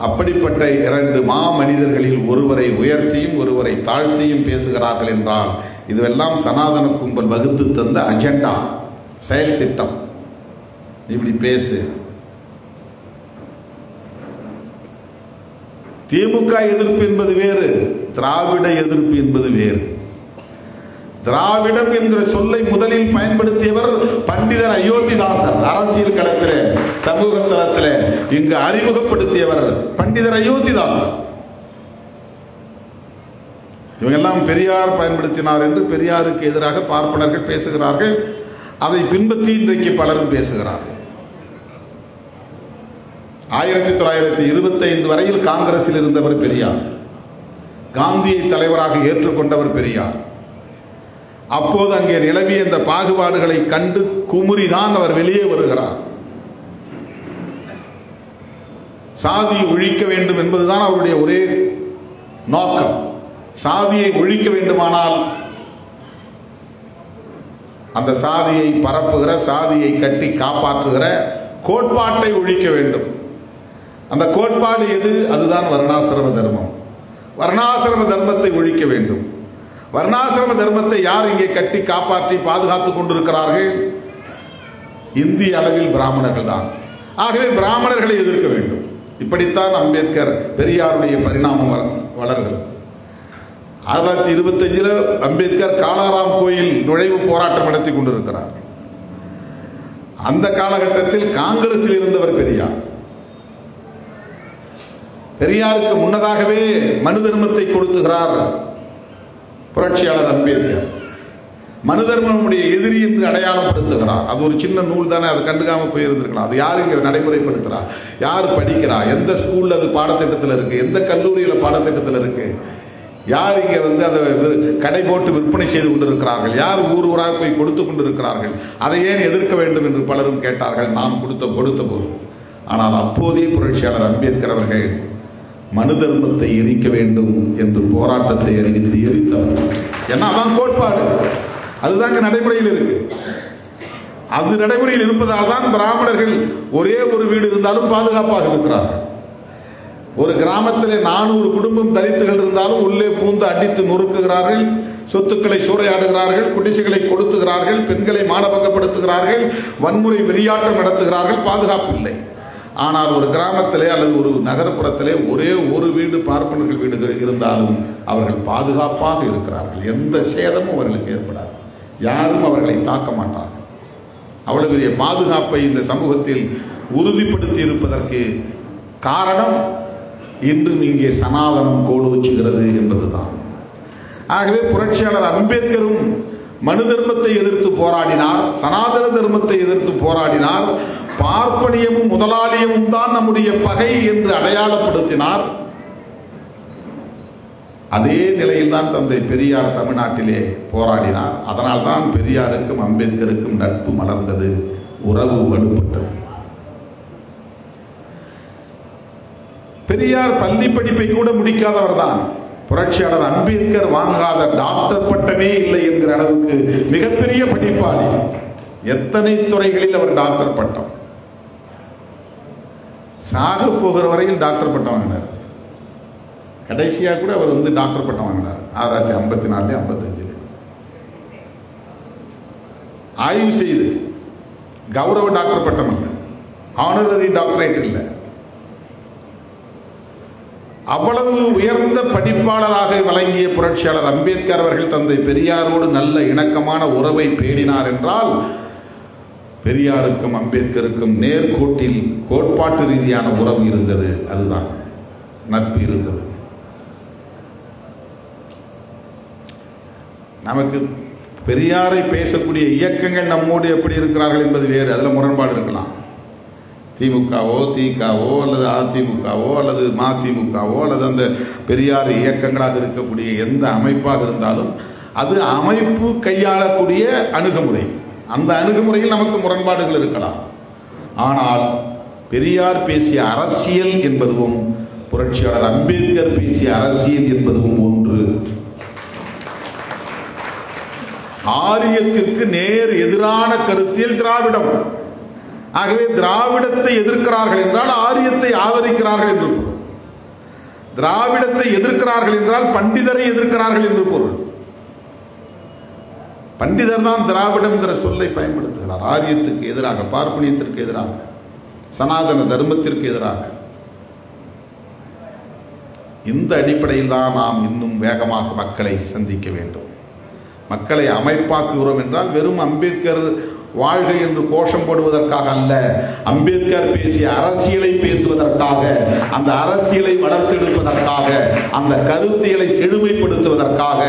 அப்படிப்பட்ட 2 மாமனிதர்களில் ஒருவரை உயர்த்தியும் ஒருவரை தாழ்த்தியும் பேசுகிறார்கள் என்றால் இதுவெல்லாம் சனாதன கும்பல் வகுத்து தந்த அஜெண்டா, செயல் திட்டம். இப்படி பேசு. திமுக எதிர்ப்பு என்பது வேறு, திராவிட எதிர்ப்பு என்பது வேறு. திராவிடம் என்கிற சொல்லை முதலில் பயன்படுத்தியவர் பண்டிதர் அயோத்திதாசர். அரசியல் களத்திலே சமூக தளத்திலே இங்கு அறிமுகப்படுத்தியவர் பண்டிதர் அயோத்திதாசர். இவங்கெல்லாம் பெரியார் பயன்படுத்தினார் என்று பெரியாருக்கு எதிராக பார்ப்பனர்கள் பேசுகிறார்கள். அதை பின்பற்றி இன்றைக்கு பலரும் பேசுகிறார்கள். 1925 வரையில் காங்கிரஸில் இருந்தவர் பெரியார். காந்தியை தலைவராக ஏற்றுக்கொண்டவர் பெரியார். அப்போது அங்கே நிலவிய இந்த பாகுபாடுகளை கண்டு குமுறிதான் அவர் வெளியே வருகிறார். சாதியை ஒழிக்க வேண்டும் என்பதுதான் அவருடைய ஒரே நோக்கம். சாதியை ஒழிக்க வேண்டுமானால் அந்த சாதியை பரப்புகிற, சாதியை கட்டி காப்பாற்றுகிற கோட்பாட்டை ஒழிக்க வேண்டும். அந்த கோட்பாடு எது? அதுதான் வர்ணாசிரம தர்மம். வர்ணாசிரம தர்மத்தை ஒழிக்க வேண்டும். வர்ணாசிரம தர்மத்தை யார் இங்கே கட்டி காப்பாற்றி பாதுகாத்துக் கொண்டிருக்கிறார்கள்? இந்திய அளவில் பிராமணர்கள் தான். ஆகவே பிராமணர்களை எதிர்க்க வேண்டும். இப்படித்தான் அம்பேத்கர் பெரியாருடைய பரிணாமம் வளர்கிறது. 1925 அம்பேத்கர் காலாராம் கோயில் நுழைவு போராட்டம் நடத்தி கொண்டிருக்கிறார். அந்த காலகட்டத்தில் காங்கிரஸில் இருந்தவர் பெரியார். பெரியாருக்கு முன்னதாகவே மனு தர்மத்தை கொடுத்துகிறார் புரட்சியாளர் அம்பேத்கர். மனு தர்மனுடைய எதிரி என்று அடையாளப்படுத்துகிறார். அது ஒரு சின்ன நூல் தானே, அது கண்டுக்காம போயிருந்திருக்கலாம். அது யார் இங்கே நடைமுறைப்படுத்துறா, யார் படிக்கிறா, எந்த ஸ்கூல்ல அது பாடத்திட்டத்தில் இருக்கு, எந்த கல்லூரியில் பாடத்திட்டத்தில் இருக்கு, யார் இங்கே வந்து அதை கடை போட்டு விற்பனை செய்து கொண்டிருக்கிறார்கள், யார் ஊர் ஊராக போய் கொடுத்து கொண்டிருக்கிறார்கள், அதை ஏன் எதிர்க்க வேண்டும் என்று பலரும் கேட்டார்கள். நாம் கொடுத்த போது. ஆனால் அப்போதே புரட்சியாளர் அம்பேத்கர் அவர்கள் மனு தர்மத்தை எரிக்க வேண்டும் என்று போராட்டத்தை அறிவித்து எரித்தவர். ஏன்னா அதான் கோட்பாடு, அதுதாங்க நடைமுறையில் இருக்கு. அது நடைமுறையில் இருப்பதால் தான் பிராமணர்கள் ஒரே ஒரு வீடு இருந்தாலும் பாதுகாப்பாக இருக்கிறார்கள். ஒரு கிராமத்திலே 400 குடும்பம் தலித்துகள் இருந்தாலும் உள்ளே பூந்து அடித்து நொறுக்குகிறார்கள், சொத்துக்களை சூறையாடுகிறார்கள், குடிசைகளை கொளுத்துகிறார்கள், பெண்களை மானபங்கப்படுத்துகிறார்கள், வன்முறை வெறியாட்டம் நடத்துகிறார்கள். பாதுகாப்பு இல்லை. ஆனால் ஒரு கிராமத்திலே அல்லது ஒரு நகர்ப்புறத்திலே ஒரே ஒரு வீடு பார்ப்பனர்கள் வீடு இருந்தாலும் அவர்கள் பாதுகாப்பாக இருக்கிறார்கள். எந்த சேதமும் அவர்களுக்கு ஏற்படாது. யாரும் அவர்களை தாக்க மாட்டார்கள். அவ்வளவு பெரிய பாதுகாப்பை இந்த சமூகத்தில் உறுதிப்படுத்தி இருப்பதற்கு காரணம் இன்றும் இங்கே சனாதனம் கோலோச்சுகிறது என்பதுதான். ஆகவே புரட்சியாளர் அம்பேத்கரும் மனு தர்மத்தை எதிர்த்து போராடினார், சனாதன தர்மத்தை எதிர்த்து போராடினார். பார்ப்பனியமும் முதலாளியமும் தான் நம்முடைய பகை என்று அடையாளப்படுத்தினார். அதே நிலையில் தான் தந்தை பெரியார் தமிழ்நாட்டிலே போராடினார். அதனால்தான் பெரியாருக்கும் அம்பேத்கருக்கும் நட்பு மலர்ந்தது, உறவு வலுப்பட்டது. பெரியார் பள்ளி படிப்பை கூட முடிக்காதவர் தான். புரட்சியாளர் அம்பேத்கர் வாங்காத டாக்டர் பட்டமே இல்லை என்கிற அளவுக்கு மிகப்பெரிய படிப்பாளி. எத்தனை துறைகளில் அவர் டாக்டர் பட்டம், சாக போகிற வரையில் டாக்டர் பட்டம் வாங்கினார். கடைசியாக கூட அவர் டாக்டர் பட்டம் வாங்கினார் 1954 55 ஆய்வு செய்து. கௌரவ டாக்டர் பட்டம் இல்லை, ஆனரரி டாக்டரேட் இல்லை. அவ்வளவு உயர்ந்த படிப்பாளராக விளங்கிய புரட்சியாளர் அம்பேத்கர் அவர்கள் தந்தை பெரியாரோடு நல்ல இணக்கமான உறவை பேணினார் என்றால், பெரியாருக்கும் அம்பேத்கருக்கும் நேர்கோட்டில் கோட்பாட்டு ரீதியான உறவு இருந்தது. அதுதான் நட்பு இருந்தது. நமக்கு பெரியாரை பேசக்கூடிய இயக்கங்கள் நம்மோடு எப்படி இருக்கிறார்கள் என்பது வேறு, அதில் முரண்பாடு இருக்கலாம். திமுகவோ திகாவோ அல்லது அதிமுகவோ அல்லது மதிமுகவோ அல்லது அந்த பெரியார் இயக்கங்களாக இருக்கக்கூடிய எந்த அமைப்பாக இருந்தாலும் அது அமைப்பு கையாளக்கூடிய அணுகுமுறை. அந்த அணுகுமுறையில் நமக்கு முரண்பாடுகள் இருக்கலாம். ஆனால் பெரியார் பேசிய அரசியல் என்பதும் புரட்சியாளர் அம்பேத்கர் பேசிய அரசியல் என்பதும் ஒன்று. ஆரியத்திற்கு நேர் எதிரான கருத்தியல் திராவிடம். ஆகவே திராவிடத்தை எதிர்க்கிறார்கள் என்றால் ஆரியத்தை ஆதரிக்கிறார்கள் என்று பொருள். திராவிடத்தை எதிர்க்கிறார்கள் என்றால் பண்டிதரை எதிர்க்கிறார்கள் என்று பொருள். பண்டிதர் தான் திராவிடம் என்கிற சொல்லை பயன்படுத்துகிறார். ஆரியத்துக்கு எதிராக, பார்ப்பனியத்திற்கு எதிராக, சனாதன தர்மத்திற்கு எதிராக. இந்த அடிப்படையில் தான் நாம் இன்னும் வேகமாக மக்களை சந்திக்க வேண்டும். மக்களை அமைப்பாக்குகிறோம் என்றால் வெறும் அம்பேத்கர் வாழ்க என்று கோஷம் போடுவதற்காக அல்ல, அம்பேத்கர் பேசிய அரசியலை பேசுவதற்காக, அந்த அரசியலை வளர்த்தெடுப்பதற்காக, அந்த கருத்தியலை செழுமைப்படுத்துவதற்காக,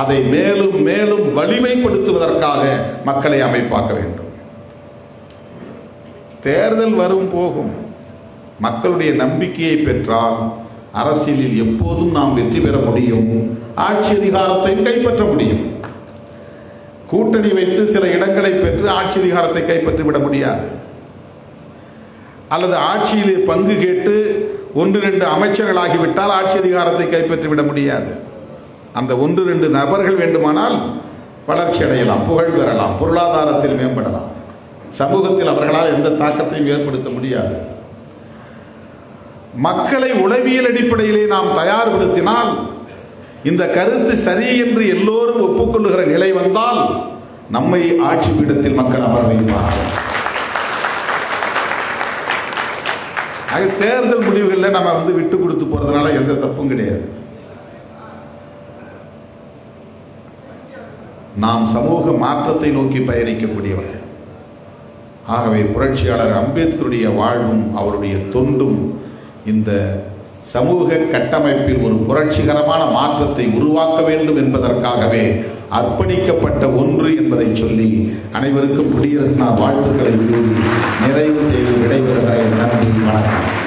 அதை மேலும் மேலும் வலிமைப்படுத்துவதற்காக மக்களை அமைப்பாக்க வேண்டும். தேர்தல் வரும் போகும். மக்களுடைய நம்பிக்கையை பெற்றால் அரசியலில் எப்போதும் நாம் வெற்றி பெற முடியும், ஆட்சி அதிகாரத்தை கைப்பற்ற முடியும். கூட்டணி வைத்து சில இடங்களை பெற்று ஆட்சி அதிகாரத்தை கைப்பற்றிவிட முடியாது. அல்லது ஆட்சியிலே பங்கு கேட்டு 1-2 அமைச்சர்களாகிவிட்டால் ஆட்சி அதிகாரத்தை கைப்பற்றிவிட முடியாது. அந்த 1-2 நபர்கள் வேண்டுமானால் வளர்ச்சி அடையலாம், புகழ் பெறலாம், பொருளாதாரத்தில் மேம்படலாம். சமூகத்தில் அவர்களால் எந்த தாக்கத்தையும் ஏற்படுத்த முடியாது. மக்களை உளவியல் அடிப்படையிலே நாம் தயார்படுத்தினால், இந்த கருத்து சரி என்று எல்லோரும் ஒப்புக்கொள்ளுகிற நிலை வந்தால் நம்மை ஆட்சி பீடத்தில் மக்கள் அமர வைப்பார்கள். தேர்தல் முடிவுகளில் நம்ம விட்டு கொடுத்து போறதுனால எந்த தப்பும் கிடையாது. நாம் சமூக மாற்றத்தை நோக்கி பயணிக்கக்கூடியவர்கள். ஆகவே புரட்சியாளர் அம்பேத்கருடைய வாழ்வும் அவருடைய தொண்டும் இந்த சமூக கட்டமைப்பில் ஒரு புரட்சிகரமான மாற்றத்தை உருவாக்க வேண்டும் என்பதற்காகவே அர்ப்பணிக்கப்பட்ட ஒன்று என்பதை சொல்லி அனைவருக்கும் குடியரசு நாள் வாழ்த்துக்களை நிறைவு செய்து விடைபெறுகிறேன். நன்றி, வணக்கம்.